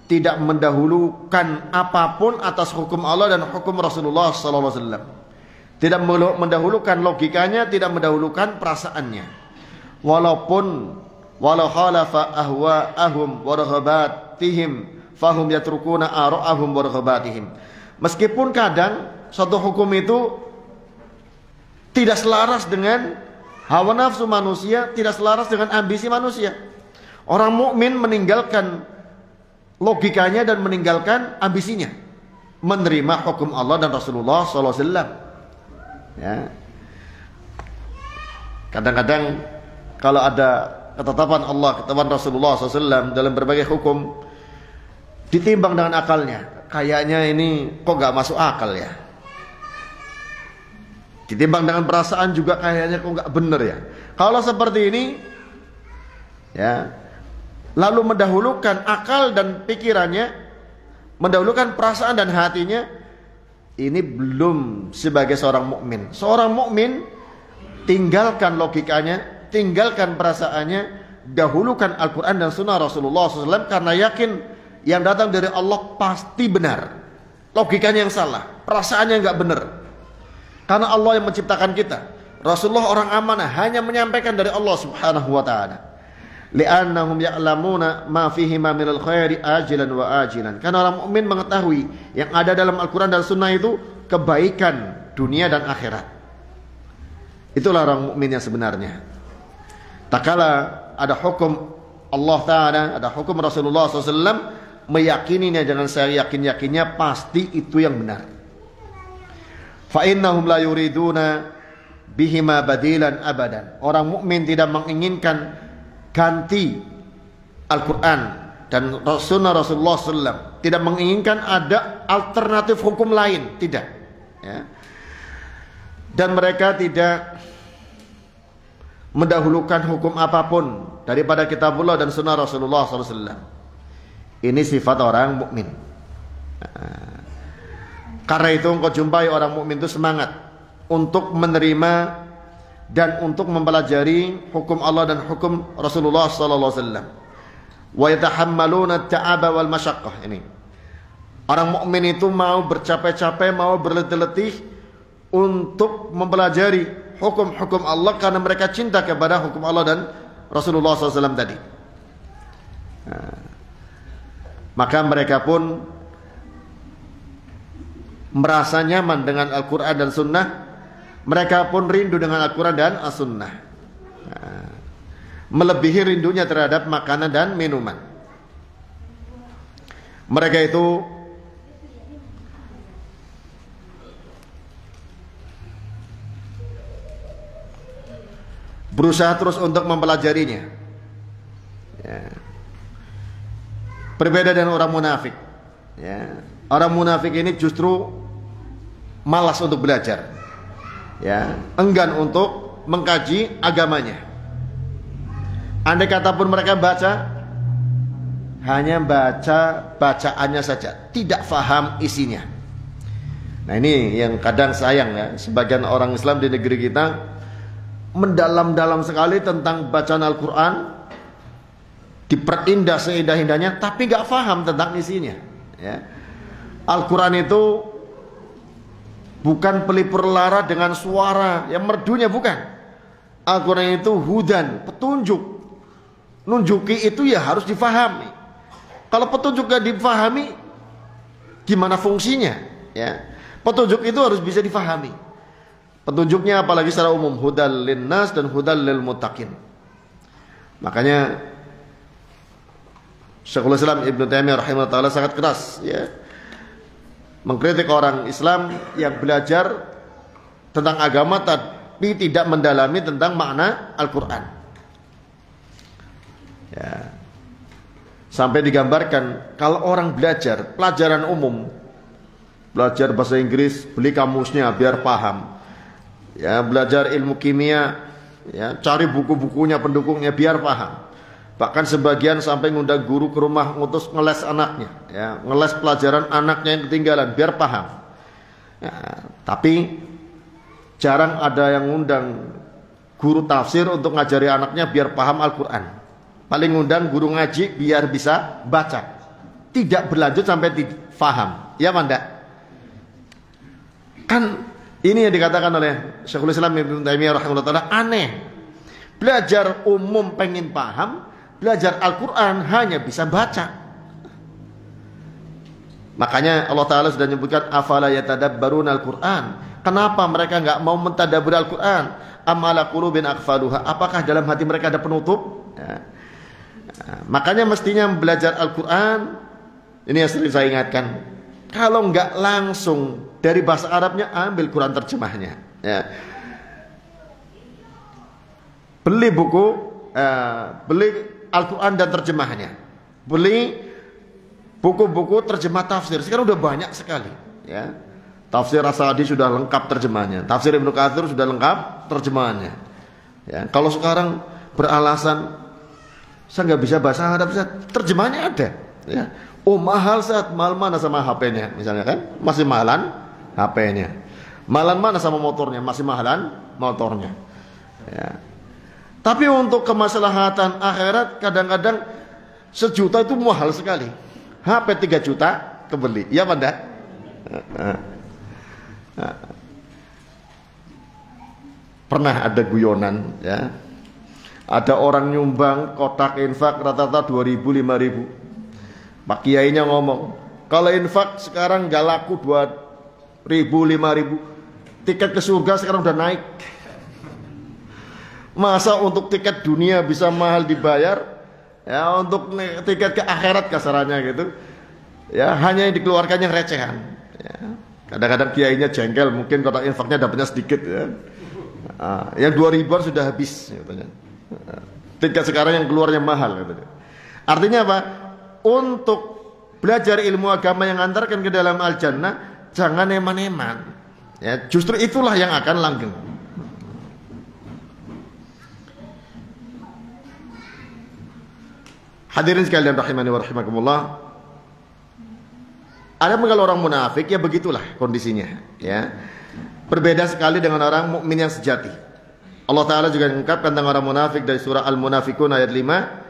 tidak mendahulukan apapun atas hukum Allah dan hukum Rasulullah sallallahu alaihi wasallam. Tidak mendahulukan logikanya, tidak mendahulukan perasaannya. Walau khalafa ahwa'ahum wa raghabatihim fahum yatrukuna ara'ahum wa raghabatihim. Meskipun kadang suatu hukum itu tidak selaras dengan hawa nafsu manusia, tidak selaras dengan ambisi manusia. Orang mukmin meninggalkan logikanya dan meninggalkan ambisinya, menerima hukum Allah dan Rasulullah SAW. Ya. Kadang-kadang kalau ada ketetapan Allah, ketetapan Rasulullah SAW dalam berbagai hukum, ditimbang dengan akalnya, kayaknya ini kok gak masuk akal ya. Ditimbang dengan perasaan juga kayaknya kok gak bener ya. Kalau seperti ini, ya, lalu mendahulukan akal dan pikirannya, mendahulukan perasaan dan hatinya, ini belum sebagai seorang mukmin. Seorang mukmin tinggalkan logikanya, tinggalkan perasaannya, dahulukan Al-Quran dan Sunnah Rasulullah SAW, karena yakin yang datang dari Allah pasti benar. Logikanya yang salah, perasaannya nggak benar. Karena Allah yang menciptakan kita. Rasulullah orang amanah, hanya menyampaikan dari Allah Subhanahu wa taala. Li'annahum ya'lamuna ma fihi ma minal khairi ajilan wa ajilan. Karena orang mukmin mengetahui yang ada dalam Al-Quran dan Sunnah itu kebaikan dunia dan akhirat. Itulah orang mukmin yang sebenarnya. Tak kala ada hukum Allah Ta'ala, ada hukum Rasulullah SAW, meyakininya dengan saya yakin-yakinnya pasti itu yang benar. Fa'innahum la yuriduna bihima badilan abadan. Orang mukmin tidak menginginkan ganti Al-Quran dan Sunnah Rasulullah SAW, tidak menginginkan ada alternatif hukum lain, tidak ya. Dan mereka tidak mendahulukan hukum apapun daripada kitabullah dan sunnah Rasulullah SAW. Ini sifat orang mukmin. Karena itu engkau jumpai orang mukmin itu semangat untuk menerima dan untuk mempelajari hukum Allah dan hukum Rasulullah SAW. Wa yatahammaluna at-ta'aba wal masyaqqah. Ini orang mukmin itu mau bercapek-capek, mau berletih-letih untuk mempelajari hukum-hukum Allah karena mereka cinta kepada hukum Allah dan Rasulullah SAW tadi. Maka mereka pun merasa nyaman dengan Al-Quran dan Sunnah. Mereka pun rindu dengan Al-Quran dan As-Sunnah, melebihi rindunya terhadap makanan dan minuman. Mereka itu berusaha terus untuk mempelajarinya ya. Berbeda dengan orang munafik ya. Orang munafik ini justru malas untuk belajar ya, enggan untuk mengkaji agamanya. Andai kata pun mereka baca, hanya baca bacaannya saja, tidak faham isinya. Nah ini yang kadang sayang ya, sebagian orang Islam di negeri kita mendalam-dalam sekali tentang bacaan Al-Quran, diperindah seindah-indahnya, tapi gak faham tentang isinya ya. Al-Quran itu bukan pelipur lara dengan suara yang merdunya, bukan. Al-Quran itu hudan, petunjuk, nunjuki itu ya harus difahami. Kalau petunjuk gak difahami, gimana fungsinya ya? Petunjuk itu harus bisa difahami. Petunjuknya apalagi secara umum, hudal linnas dan hudal lil muttaqin. Makanya Syekhul Islam Ibnu Taimiyah rahimahullah sangat keras ya, mengkritik orang Islam yang belajar tentang agama tapi tidak mendalami tentang makna Al-Quran ya. Sampai digambarkan kalau orang belajar pelajaran umum, belajar bahasa Inggris, beli kamusnya biar paham ya, belajar ilmu kimia ya, cari buku-bukunya pendukungnya biar paham. Bahkan sebagian sampai ngundang guru ke rumah ngutus ngeles anaknya ya, ngeles pelajaran anaknya yang ketinggalan biar paham ya. Tapi jarang ada yang ngundang guru tafsir untuk ngajari anaknya biar paham Al-Quran. Paling ngundang guru ngaji biar bisa baca, tidak berlanjut sampai paham ya Manda. Kan ini yang dikatakan oleh Syekhul Islam Ibnu Taimiyah rahimahullah, aneh. Belajar umum pengen paham, belajar Al-Quran hanya bisa baca. Makanya Allah Ta'ala sudah menyebutkan afala yatadabbaruna Al-Quran. Kenapa mereka nggak mau mentadabbur Al-Quran? Am ala qulubin aqfaluha. Apakah dalam hati mereka ada penutup ya. Makanya mestinya belajar Al-Quran, ini yang sering saya ingatkan, kalau nggak langsung dari bahasa Arabnya, ambil Quran terjemahnya ya. Beli buku beli Al-Quran dan terjemahnya, beli buku-buku terjemah tafsir. Sekarang udah banyak sekali ya. Tafsir As-Sa'di sudah lengkap terjemahnya, tafsir Ibnu Katsir sudah lengkap terjemahannya ya. Kalau sekarang beralasan saya nggak bisa bahasa Arab, terjemahnya ada ya. Oh mahal saat mahal mana sama HP-nya misalnya kan, masih mahalan HP-nya. Mahalan mana sama motornya, masih mahalan motornya. Ya. Tapi untuk kemaslahatan akhirat kadang-kadang 1 juta itu mahal sekali. HP 3 juta kebeli. Iya apa enggak? Pernah ada guyonan ya. Ada orang nyumbang kotak infak rata-rata 2.000 5.000. Pak Kiainya ngomong, kalau infak sekarang gak laku 2.000 5.000, tiket ke surga sekarang udah naik. Masa untuk tiket dunia bisa mahal dibayar, ya untuk tiket ke akhirat kasarannya gitu, ya hanya yang dikeluarkannya recehan. Ya. Kadang-kadang kiainya jengkel, mungkin kotak infaknya dapatnya sedikit ya. Yang 2.000-an sudah habis katanya. Tiket sekarang yang keluarnya mahal katanya. Artinya apa? Untuk belajar ilmu agama yang antarkan ke dalam al-jannah, jangan eman-eman. Ya, justru itulah yang akan langgeng. Hadirin sekalian rahimani wa rahimakumullah. Ada kalau orang munafik ya begitulah kondisinya, ya. Berbeda sekali dengan orang mukmin yang sejati. Allah Ta'ala juga mengungkapkan tentang orang munafik dari surah Al-Munafikun ayat 5.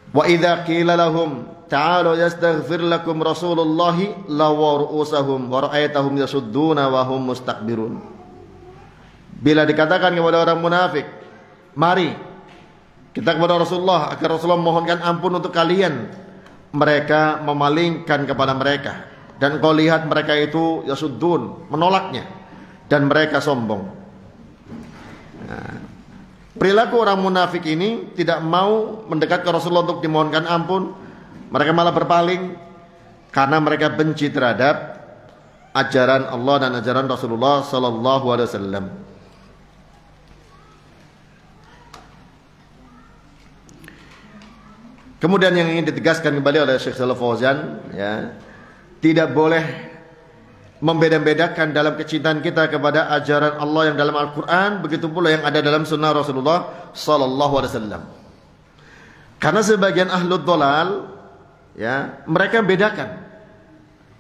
Wa idza qila lahum ta'alu yastaghfir lakum rasulullahi lawaw ru'usahum wa ra'aytahum yasudduna wa hum mustakbirun. Bila dikatakan kepada orang munafik, mari kita kepada Rasulullah agar Rasulullah mohonkan ampun untuk kalian, mereka memalingkan kepada mereka, dan kau lihat mereka itu yasuddun, menolaknya, dan mereka sombong. Nah, perilaku orang munafik ini tidak mau mendekat ke Rasulullah untuk dimohonkan ampun. Mereka malah berpaling karena mereka benci terhadap ajaran Allah dan ajaran Rasulullah sallallahu alaihi wasallam. Kemudian yang ingin ditegaskan kembali oleh Syekh Shalih Fauzan, ya, tidak boleh membeda-bedakan dalam kecintaan kita kepada ajaran Allah yang dalam Al-Quran, begitu pula yang ada dalam sunnah Rasulullah sallallahu alaihi wasallam. Karena sebagian ahlud dhalal, ya, mereka bedakan.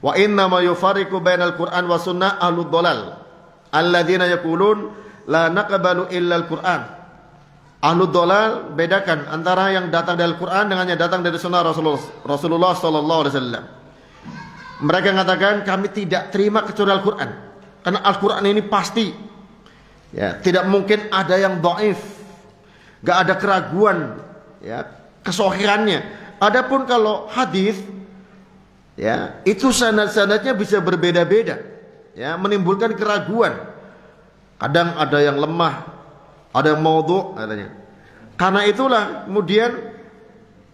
Wa inna ma yufariqu bainal Qur'an wa sunnah ahlud dhalal alladzina yaqulun la naqbalu illa al-Qur'an. Ahlud dhalal bedakan antara yang datang dari Al-Quran dengan yang datang dari sunnah Rasulullah sallallahu alaihi wasallam. Mereka mengatakan kami tidak terima kecuali Al-Quran, karena Al-Quran ini pasti, ya, tidak mungkin ada yang dhaif, gak ada keraguan, ya, kesohirannya. Adapun kalau hadis, ya, itu sanad-sanadnya bisa berbeda-beda, ya, menimbulkan keraguan. Kadang ada yang lemah, ada yang maudhu' katanya. Karena itulah kemudian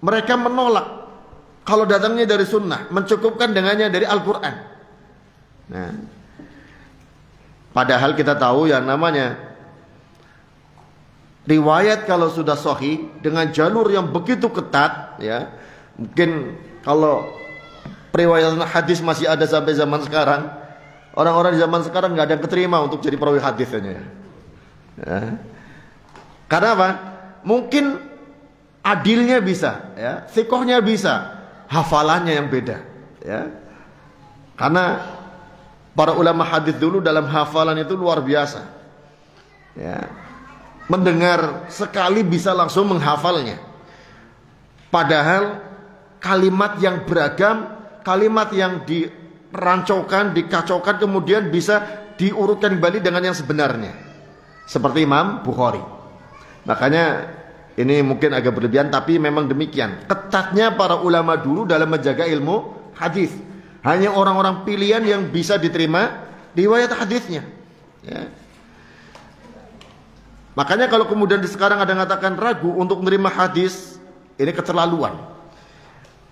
mereka menolak kalau datangnya dari sunnah, mencukupkan dengannya dari Al-Quran. Nah, padahal kita tahu yang namanya riwayat kalau sudah sahih dengan jalur yang begitu ketat, ya, mungkin kalau periwayatan hadis masih ada sampai zaman sekarang, orang-orang di zaman sekarang nggak ada yang keterima untuk jadi perawi hadisnya. Ya. Karena apa? Mungkin adilnya bisa, ya, thiqahnya bisa, hafalannya yang beda, ya. Karena para ulama hadis dulu dalam hafalan itu luar biasa, ya. Mendengar sekali bisa langsung menghafalnya. Padahal kalimat yang beragam, kalimat yang dirancaukan, dikacaukan, kemudian bisa diurutkan kembali dengan yang sebenarnya. Seperti Imam Bukhari. Makanya ini mungkin agak berlebihan, tapi memang demikian ketatnya para ulama dulu dalam menjaga ilmu hadis. Hanya orang-orang pilihan yang bisa diterima riwayat hadisnya, ya. Makanya kalau kemudian di sekarang ada yang mengatakan ragu untuk menerima hadis, ini keterlaluan,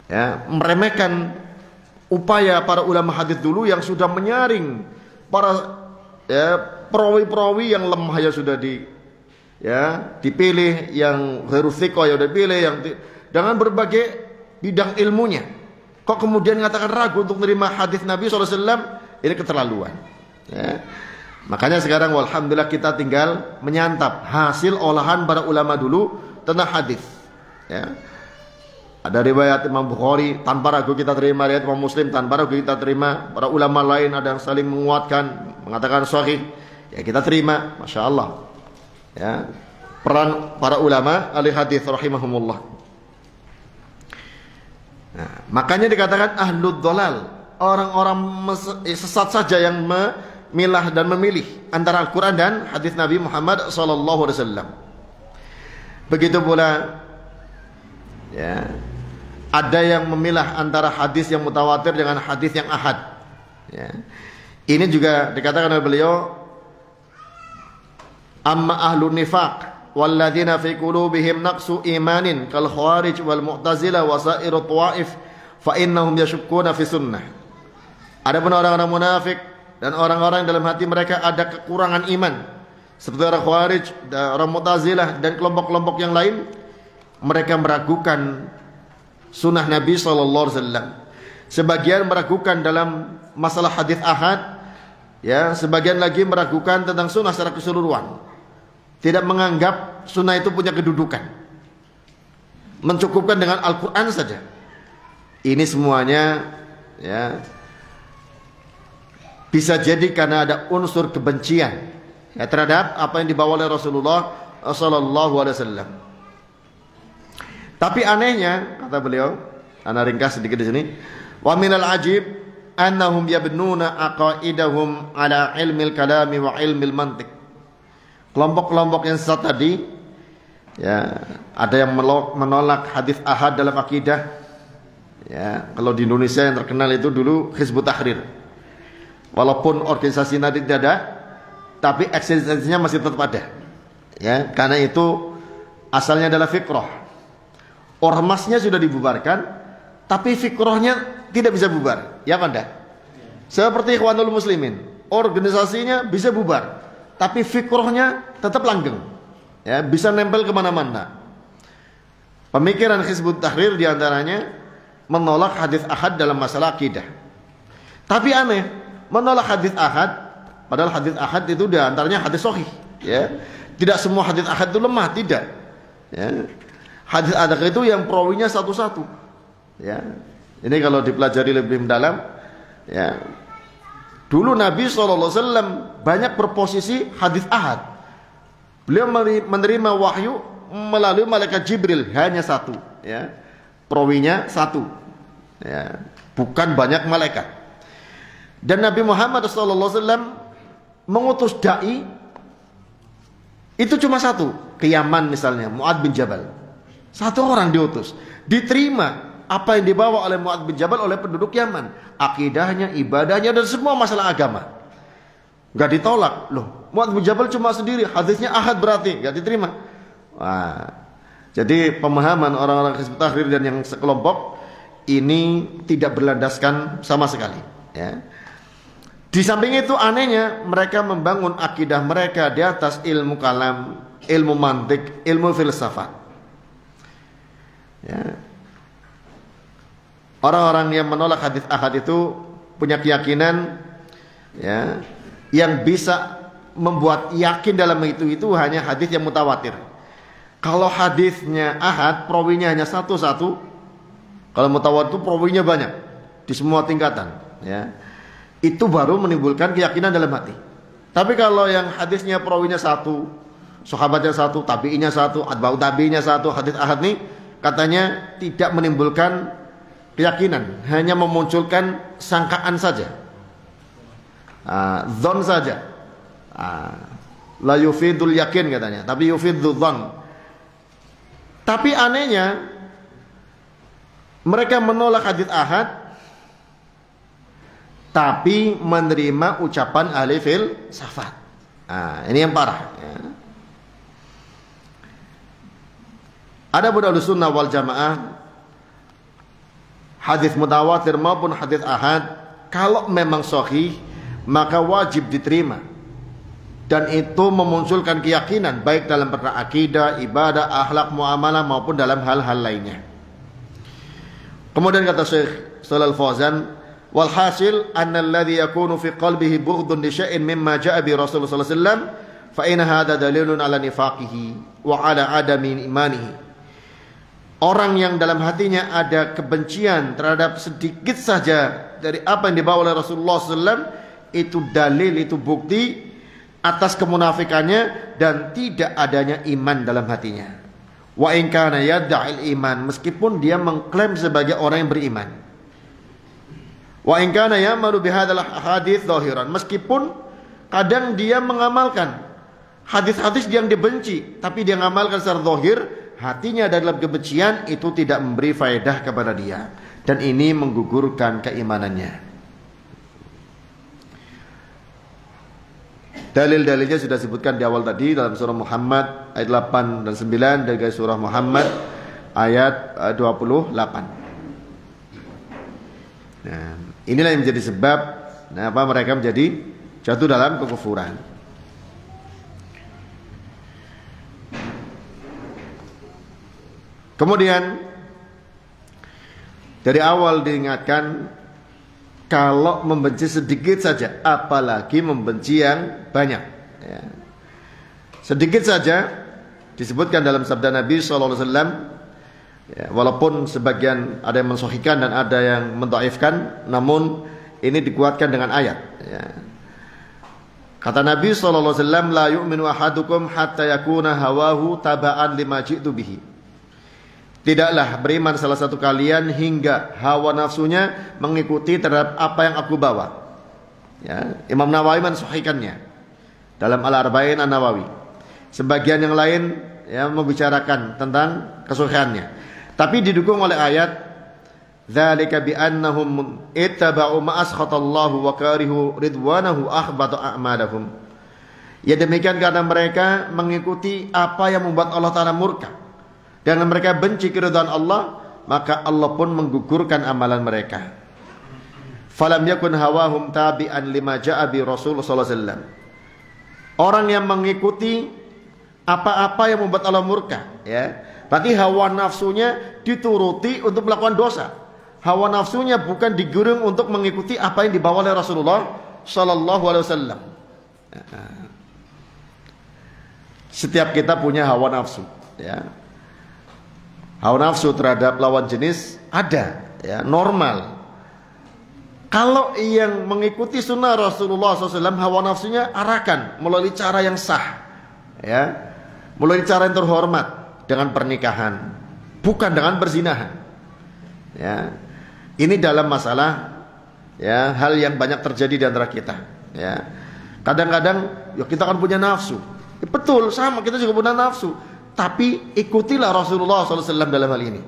ya, meremehkan upaya para ulama hadis dulu yang sudah menyaring para, ya, perawi-perawi yang lemah ya sudah dipilih, yang harus thiqah ya udah dipilih, yang dengan berbagai bidang ilmunya. Kok kemudian mengatakan ragu untuk menerima hadis Nabi SAW? Ini keterlaluan, ya. Makanya sekarang walhamdulillah kita tinggal menyantap hasil olahan para ulama dulu tentang hadis, ya. Ada riwayat Imam Bukhari tanpa ragu kita terima, riwayat Imam Muslim tanpa ragu kita terima. Para ulama lain ada yang saling menguatkan, mengatakan sahih, ya kita terima, masya Allah. Ya, peran para ulama ahli hadis rahimahumullah. Nah, makanya dikatakan ahlud dhalal, orang-orang sesat saja yang memilah dan memilih antara Al-Quran dan hadis Nabi Muhammad SAW. Begitu pula, ya, ada yang memilah antara hadis yang mutawatir dengan hadis yang ahad. Ya. Ini juga dikatakan oleh beliau, amma ahlun nifaq walladzina fi qulubihim naqsu imanin kal khawarij wal mu'tazilah wa sairu tawaif fa innahum yashukkuna fi sunnah. Adapun orang-orang munafik dan orang-orang yang dalam hati mereka ada kekurangan iman, seperti orang khawarij, orang mu'tazilah dan kelompok-kelompok yang lain, mereka meragukan sunnah Nabi SAW. Sebagian meragukan dalam masalah hadis ahad, ya, sebagian lagi meragukan tentang sunnah secara keseluruhan. Tidak menganggap sunnah itu punya kedudukan, mencukupkan dengan Al-Quran saja. Ini semuanya, ya, bisa jadi karena ada unsur kebencian, ya, terhadap apa yang dibawa oleh Rasulullah SAW. Tapi anehnya, kata beliau, ana ringkas sedikit di sini, wa minal ajib annahum yabnuna aqaidahum ala ilmil kalami wa ilmil mantiq. Kelompok-kelompok yang sesat tadi, ya, ada yang menolak hadis ahad dalam akidah. Ya, kalau di Indonesia yang terkenal itu dulu Hizbut Tahrir. Walaupun organisasi nanti tidak ada, tapi eksistensinya masih tetap ada. Ya, karena itu asalnya adalah fikrah. Ormasnya sudah dibubarkan, tapi fikrohnya tidak bisa bubar. Ya apa enggak? Seperti Ikhwanul Muslimin, organisasinya bisa bubar, tapi fikrohnya tetap langgeng. Ya, bisa nempel kemana-mana. Pemikiran Hizbut Tahrir diantaranya menolak hadis ahad dalam masalah akidah. Tapi aneh, menolak hadis ahad, padahal hadis ahad itu diantaranya hadis sahih. Ya, tidak semua hadis ahad itu lemah, tidak. Ya. Hadis ahad itu yang perawinya satu-satu. Ya. Ini kalau dipelajari lebih mendalam, ya. Dulu Nabi SAW banyak berposisi hadis ahad. Beliau menerima wahyu melalui malaikat Jibril hanya satu, ya. Perawinya satu. Ya. Bukan banyak malaikat. Dan Nabi Muhammad SAW mengutus dai itu cuma satu, ke Yaman misalnya, Mu'adz bin Jabal. Satu orang diutus, diterima apa yang dibawa oleh Mu'adz bin Jabal oleh penduduk Yaman, akidahnya, ibadahnya, dan semua masalah agama. Gak ditolak. Loh, Mu'adz bin Jabal cuma sendiri, hadisnya ahad berarti gak diterima. Wah, jadi pemahaman orang-orang Hizbut Tahrir dan yang sekelompok ini tidak berlandaskan sama sekali, ya. Di samping itu anehnya mereka membangun akidah mereka di atas ilmu kalam, ilmu mantik, ilmu filsafat. Ya. Orang-orang yang menolak hadis ahad itu punya keyakinan, ya, yang bisa membuat yakin dalam itu hanya hadis yang mutawatir. Kalau hadisnya ahad, perawinya hanya satu-satu. Kalau mutawatir itu perawinya banyak di semua tingkatan, ya. Itu baru menimbulkan keyakinan dalam hati. Tapi kalau yang hadisnya perawinya satu, sahabatnya satu, tabi'inya satu, atba'u tabi'inya satu, hadis ahad nih katanya tidak menimbulkan keyakinan, hanya memunculkan sangkaan saja, dzon saja, la yufidul yakin katanya, tapi yufidul dzon. Tapi anehnya mereka menolak hadis ahad, tapi menerima ucapan ahli filsafat. Ini yang parah, ya. Ada Ahlus Sunnah wal Jamaah, hadis mutawatir maupun hadis ahad, kalau memang sahih maka wajib diterima, dan itu memunculkan keyakinan baik dalam perkara akidah, ibadah, akhlak, muamalah maupun dalam hal-hal lainnya. Kemudian kata Syekh Shalal Fauzan, walhasil anna alladhi yakunu fi qalbihi bughdun li syai'in mimma ja'a bi Rasulullah sallallahu alaihi wasallam fa inna hadha dalilun ala nifaqihi wa ala adami imanihi. Orang yang dalam hatinya ada kebencian terhadap sedikit saja dari apa yang dibawa oleh Rasulullah SAW, itu dalil, itu bukti atas kemunafikannya dan tidak adanya iman dalam hatinya. Wa in kana yad'il iman, meskipun dia mengklaim sebagai orang yang beriman. Wa in kana ya'malu bihadzal hadits zahiran, meskipun kadang dia mengamalkan hadis-hadis yang dibenci, tapi dia mengamalkan secara zahir, hatinya dalam kebencian, itu tidak memberi faedah kepada dia, dan ini menggugurkan keimanannya. Dalil-dalilnya sudah disebutkan di awal tadi dalam surah Muhammad ayat 8 dan 9 dan surah Muhammad ayat 28. Nah, inilah yang menjadi sebab kenapa mereka menjadi jatuh dalam kekufuran. Kemudian dari awal diingatkan, kalau membenci sedikit saja, apalagi membenci yang banyak, ya. Sedikit saja disebutkan dalam sabda Nabi SAW, ya, walaupun sebagian ada yang mensahihkan dan ada yang mendhaifkan, namun ini dikuatkan dengan ayat, ya. Kata Nabi SAW, la yu'minu ahadukum hatta yakuna hawahu taba'an lima ji'tu bihi. Tidaklah beriman salah satu kalian hingga hawa nafsunya mengikuti terhadap apa yang aku bawa. Ya, Imam Nawawi mensahihkannya dalam Al-Arba'in An-Nawawi. Sebagian yang lain ya membicarakan tentang kesahihannya, tapi didukung oleh ayat dzalika bi annahum ittaba'u ma askhatallahu wa karihu ridwanahu ahbata a'malahum. Ya demikian karena mereka mengikuti apa yang membuat Allah Ta'ala murka dan mereka benci keridhaan Allah, maka Allah pun menggugurkan amalan mereka. Falam yakun hawahum tabi'an lima ja'a bi Rasulullah sallallahu alaihi wasallam. Orang yang mengikuti apa-apa yang membuat Allah murka, ya, berarti hawa nafsunya dituruti untuk melakukan dosa. Hawa nafsunya bukan digurung untuk mengikuti apa yang dibawa oleh Rasulullah sallallahu alaihi wasallam. Setiap kita punya hawa nafsu, ya. Hawa nafsu terhadap lawan jenis ada, ya, normal. Kalau yang mengikuti sunnah Rasulullah SAW, hawa nafsunya arahkan melalui cara yang sah, ya, melalui cara yang terhormat dengan pernikahan, bukan dengan berzinahan. Ya, ini dalam masalah, ya, hal yang banyak terjadi di antara kita. Ya, kadang-kadang, ya, kita kan punya nafsu. Ya, betul, sama, kita juga punya nafsu. Tapi ikutilah Rasulullah SAW dalam hal ini,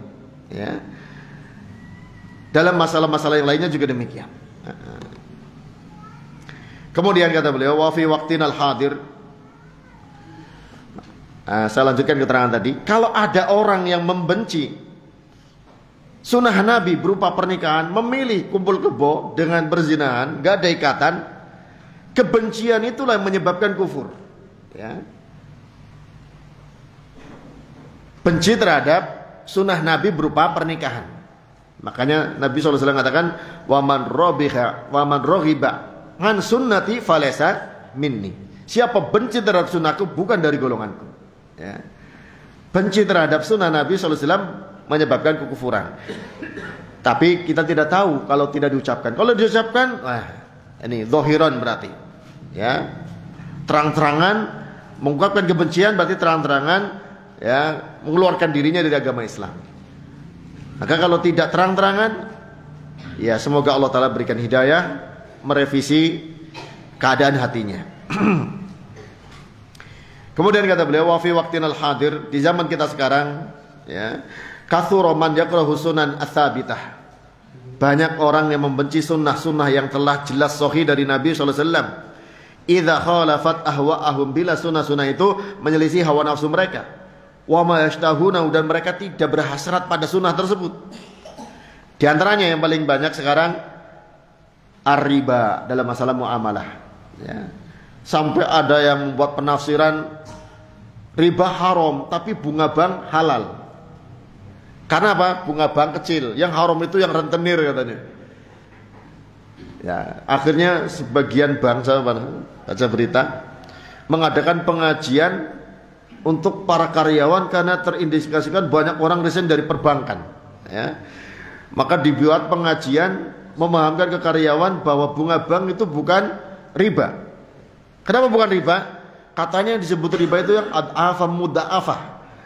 ya. Dalam masalah-masalah yang lainnya juga demikian. Kemudian kata beliau, wa fi waqtinal hadir. Saya lanjutkan keterangan tadi. Kalau ada orang yang membenci sunnah Nabi berupa pernikahan, memilih kumpul kebo dengan berzinahan, gak ada ikatan, kebencian itulah yang menyebabkan kufur, ya. Benci terhadap sunnah Nabi berupa pernikahan. Makanya Nabi SAW mengatakan, waman roghiba an sunnati falesa minni. Siapa benci terhadap sunnahku bukan dari golonganku. Ya. Benci terhadap sunnah Nabi SAW menyebabkan kekufuran. Tapi kita tidak tahu kalau tidak diucapkan. Kalau diucapkan, wah, ini zahiran berarti, ya, terang-terangan mengungkapkan kebencian, berarti terang-terangan, ya, mengeluarkan dirinya dari agama Islam. Maka kalau tidak terang-terangan, ya, semoga Allah Ta'ala berikan hidayah, merevisi keadaan hatinya. Kemudian kata beliau, wa fi waqtinal hadir, di zaman kita sekarang, ya, kathura man yakrahu sunan ats-tsabitah. Banyak orang yang membenci sunnah-sunnah yang telah jelas sahih dari Nabi SAW. Idza khalafat ahwa'ahum, bila sunnah-sunnah itu menyelisih hawa nafsu mereka. Wa ma yashtahuna, dan mereka tidak berhasrat pada sunnah tersebut. Di antaranya yang paling banyak sekarang ar-riba dalam masalah muamalah, ya. Sampai ada yang membuat penafsiran riba haram tapi bunga bank halal. Karena apa? Bunga bank kecil, yang haram itu yang rentenir katanya. Ya, akhirnya sebagian bank, saya baca berita, mengadakan pengajian untuk para karyawan karena terindikasikan banyak orang resign dari perbankan, ya. Maka dibuat pengajian memahamkan ke karyawan bahwa bunga bank itu bukan riba, Kenapa bukan riba? Katanya yang disebut riba itu yang ad'afa mudha'afah,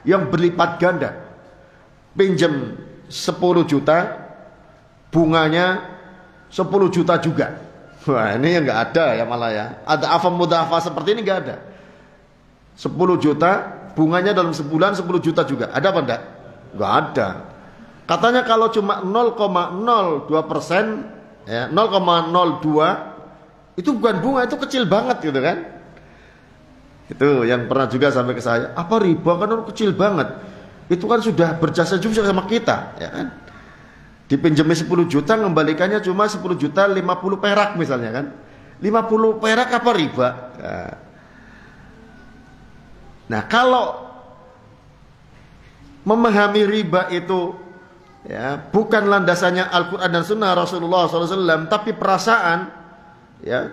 yang berlipat ganda. Pinjam 10 juta, bunganya 10 juta juga. Wah, ini yang nggak ada ya malah ya. Ad'afa mudha'afah seperti ini nggak ada. 10 juta, bunganya dalam sebulan 10 juta juga. Ada apa enggak? Nggak ada. Katanya kalau cuma 0,02%, ya, 0,02 itu bukan bunga, itu kecil banget gitu kan. Itu yang pernah juga sampai ke saya, apa riba kan kecil banget. Itu kan sudah berjasa juga sama kita, ya kan. Dipinjami 10 juta, ngembalikannya cuma 10 juta 50 perak misalnya kan. 50 perak apa riba? Nah, kalau memahami riba itu ya bukan landasannya Al-Quran dan Sunnah Rasulullah SAW, tapi perasaan, ya,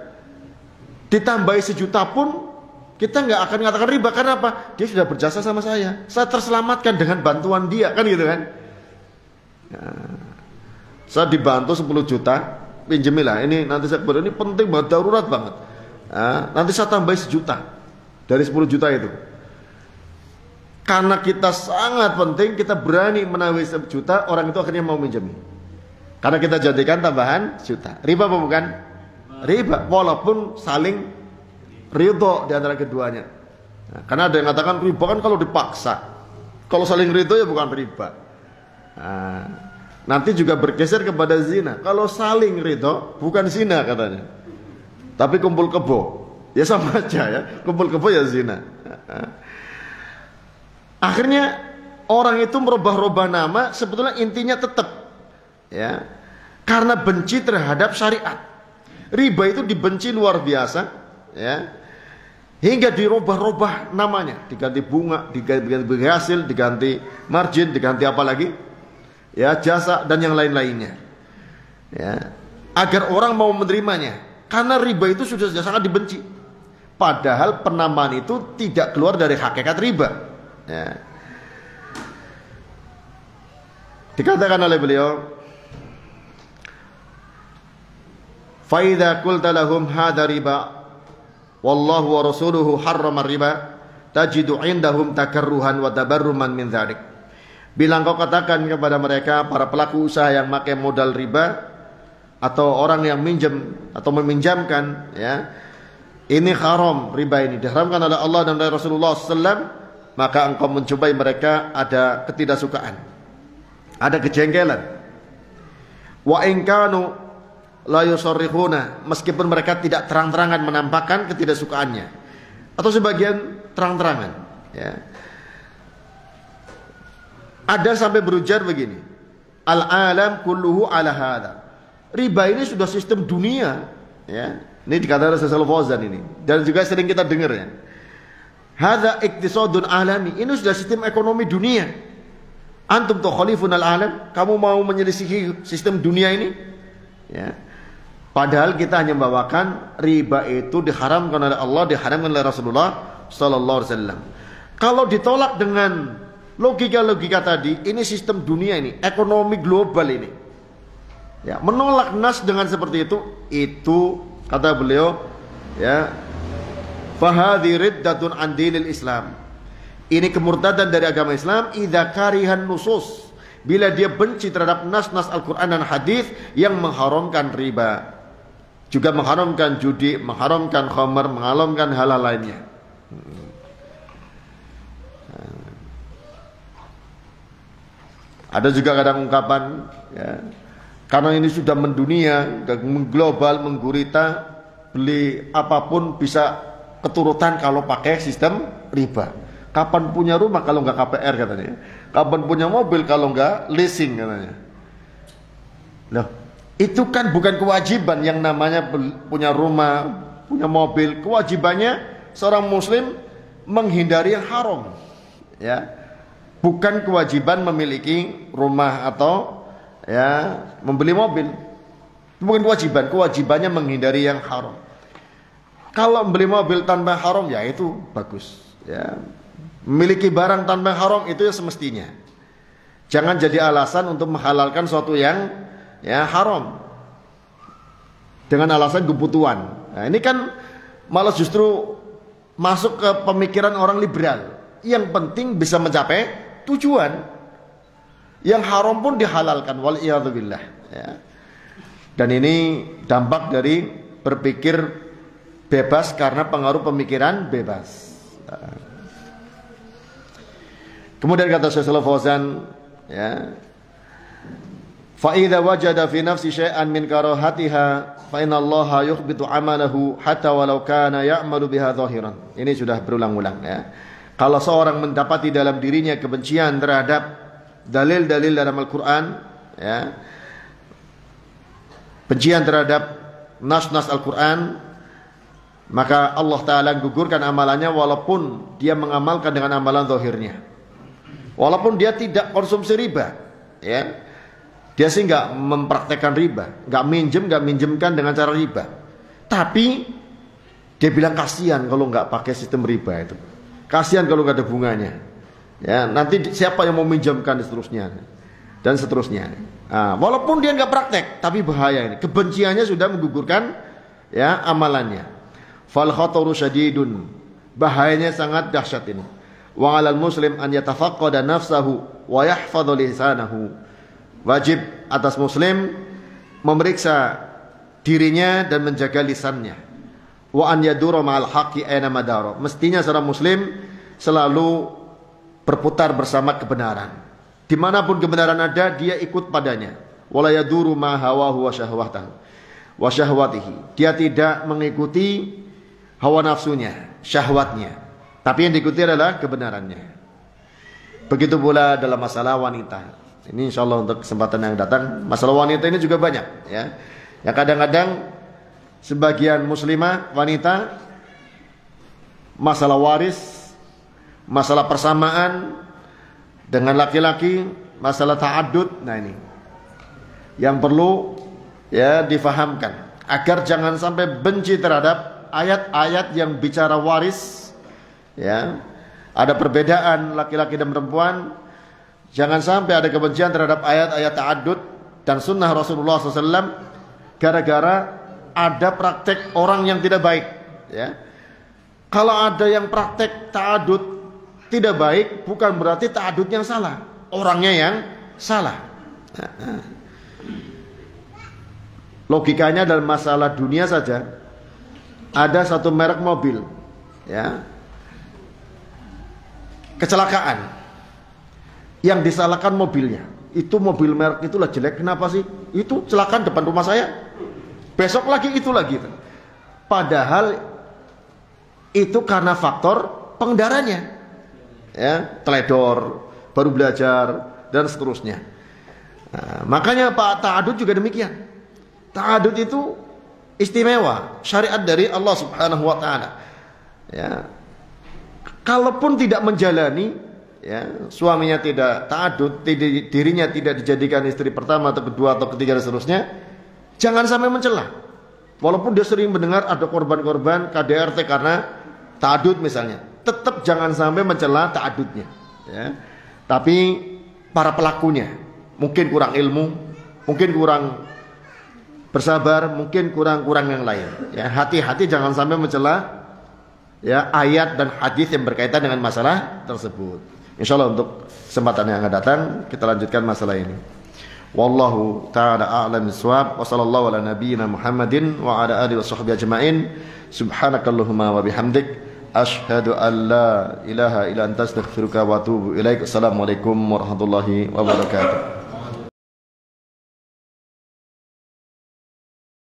ditambahi 1 juta pun kita nggak akan mengatakan riba. Karena apa? Dia sudah berjasa sama saya terselamatkan dengan bantuan dia, kan gitu kan. Nah, saya dibantu 10 juta, pinjemilah ini, nanti saya ini penting banget, darurat banget. Nah, nanti saya tambahi 1 juta dari 10 juta itu. Karena kita sangat penting, kita berani menawar 1 juta, orang itu akhirnya mau minjami. Karena kita jadikan tambahan 1 juta. Riba apa bukan? Riba, walaupun saling ridho di antara keduanya. Nah, karena ada yang mengatakan riba kan kalau dipaksa. Kalau saling ridho ya bukan riba. Nah, nanti juga bergeser kepada zina. Kalau saling ridho bukan zina katanya, tapi kumpul kebo. Ya sama aja ya, kumpul kebo ya zina. Akhirnya orang itu merubah-rubah nama, sebetulnya intinya tetap, ya, karena benci terhadap syariat. Riba itu dibenci luar biasa, ya, hingga dirubah-rubah namanya, diganti bunga, diganti hasil, diganti margin, diganti apa lagi, ya, jasa dan yang lain-lainnya, ya, agar orang mau menerimanya. Karena riba itu sudah sangat dibenci, padahal penamaan itu tidak keluar dari hakikat riba. Ya. Dikatakan oleh beliau, fa idza qulta lahum hadza riba wallahu wa rasuluhu harrama riba tajidu indahum takarruhan wa tabarruman min dzalik. Bila engkau katakan kepada mereka, para pelaku usaha yang pakai modal riba atau orang yang minjam atau meminjamkan, ya, ini haram, riba ini diharamkan oleh Allah dan oleh Rasulullah SAW, maka engkau mencobai mereka ada ketidaksukaan, ada kejengkelan. Wa in kanu la yusarrihuna, meskipun mereka tidak terang-terangan menampakkan ketidaksukaannya, atau sebagian terang-terangan, ya. Ada sampai berujar begini, al-alam kulluhu ala hadha. Riba ini sudah sistem dunia, ya. Ini dikatakan Syaikh Fauzan ini, dan juga sering kita dengar, ya. Hadza iktisadun alami, ini sudah sistem ekonomi dunia. Antum tukhalifun al-alam, kamu mau menyelisihi sistem dunia ini, ya. Padahal kita hanya membawakan riba itu diharamkan oleh Allah, diharamkan oleh Rasulullah sallallahu alaihi wasallam. Kalau ditolak dengan logika-logika tadi, ini sistem dunia ini, ekonomi global ini, ya, menolak nas dengan seperti itu kata beliau, ya, fahadhi riddatun an dinil Islam. Ini kemurtadan dari agama Islam idza karihan nusus, bila dia benci terhadap nas-nas Al-Qur'an dan hadis yang mengharamkan riba, juga mengharamkan judi, mengharamkan khamar, mengharamkan hal-hal lainnya. Ada juga kadang ungkapan, ya, karena ini sudah mendunia, mengglobal, menggurita, beli apapun bisa keturutan kalau pakai sistem riba. Kapan punya rumah kalau nggak KPR katanya? Kapan punya mobil kalau nggak leasing katanya? Loh, itu kan bukan kewajiban yang namanya punya rumah, punya mobil. Kewajibannya seorang muslim menghindari yang haram, ya. Bukan kewajiban memiliki rumah atau, ya, membeli mobil. Bukan kewajiban, kewajibannya menghindari yang haram. Kalau membeli mobil tanpa haram, ya itu bagus, ya. Memiliki barang tanpa haram itu ya semestinya. Jangan jadi alasan untuk menghalalkan sesuatu yang, ya, haram dengan alasan kebutuhan. Nah, ini kan malah justru masuk ke pemikiran orang liberal. Yang penting bisa mencapai tujuan. Yang haram pun dihalalkan, wal'iyadzubillah, ya. Dan ini dampak dari berpikir bebas karena pengaruh pemikiran bebas. Kemudian kata Syekh Shalih Fauzan, ya, fa idza wajada fi nafsi syai'an min karahatiha fa inna Allah yukhbitu amalahu hatta walau kana ya'malu biha zahiran. Ini sudah berulang-ulang, ya. Kalau seorang mendapati dalam dirinya kebencian terhadap dalil-dalil dalam Al-Quran, ya, bencian terhadap nas-nas Al-Quran, maka Allah Ta'ala gugurkan amalannya walaupun dia mengamalkan dengan amalan zahirnya, walaupun dia tidak konsumsi riba, ya. Dia sih nggak mempraktekkan riba, nggak minjemkan dengan cara riba, tapi dia bilang kasihan kalau nggak pakai sistem riba itu, kasihan kalau nggak ada bunganya, ya, nanti siapa yang mau minjamkan dan seterusnya. Nah, walaupun dia nggak praktek, tapi bahaya ini, kebenciannya sudah menggugurkan, ya, amalannya. Fal khataru syadidun, bahayanya sangat dahsyat ini. Wa 'alal muslim an yatafaqqada nafsahu wa yahfadhu lisanahu. Wajib atas muslim memeriksa dirinya dan menjaga lisannya. Wa an yadura ma'al haqqi aina madara. Mestinya seorang muslim selalu berputar bersama kebenaran. Dimanapun kebenaran ada, dia ikut padanya. Wala yaduru ma hawahu wa syahwatihi. Dia tidak mengikuti hawa nafsunya, syahwatnya, tapi yang diikuti adalah kebenarannya. Begitu pula dalam masalah wanita. Ini insyaallah untuk kesempatan yang datang, masalah wanita ini juga banyak, ya. Yang kadang-kadang sebagian muslimah wanita masalah waris, masalah persamaan dengan laki-laki, masalah ta'addud. Nah, ini yang perlu, ya, difahamkan agar jangan sampai benci terhadap ayat-ayat yang bicara waris, ya. Ada perbedaan laki-laki dan perempuan. Jangan sampai ada kebencian terhadap ayat-ayat ta'addud dan sunnah Rasulullah SAW gara-gara ada praktek orang yang tidak baik, ya. Kalau ada yang praktek ta'addud tidak baik, bukan berarti ta'addudnya salah, orangnya yang salah. Logikanya dalam masalah dunia saja, ada satu merek mobil, ya, kecelakaan, yang disalahkan mobilnya. Itu mobil merek itulah jelek, kenapa sih? Itu celakaan depan rumah saya, besok lagi itu lagi. Padahal itu karena faktor pengendaranya, ya, teledor, baru belajar dan seterusnya. Nah, makanya Pak ta'addud juga demikian. Ta'addud itu istimewa, syariat dari Allah Subhanahu wa taala. Ya. Kalaupun tidak menjalani, ya, suaminya tidak ta'addud, dirinya tidak dijadikan istri pertama atau kedua atau ketiga dan seterusnya, jangan sampai mencela. Walaupun dia sering mendengar ada korban-korban KDRT karena ta'addud misalnya, tetap jangan sampai mencela ta'addudnya, ya. Tapi para pelakunya mungkin kurang ilmu, mungkin kurang bersabar, mungkin kurang yang lain, ya. Hati-hati jangan sampai mencela, ya, ayat dan hadis yang berkaitan dengan masalah tersebut. Insyaallah untuk kesempatan yang akan datang kita lanjutkan masalah ini. Wallahu ta'ala a'lam bissawab. Wa sallallahu ala nabiyyina Muhammadin wa ala alihi washabbihi ajmain. Subhanakallahumma wa bihamdik asyhadu an la ilaha illa anta astaghfiruka wa atubu ilaik. Assalamualaikum warahmatullahi wabarakatuh.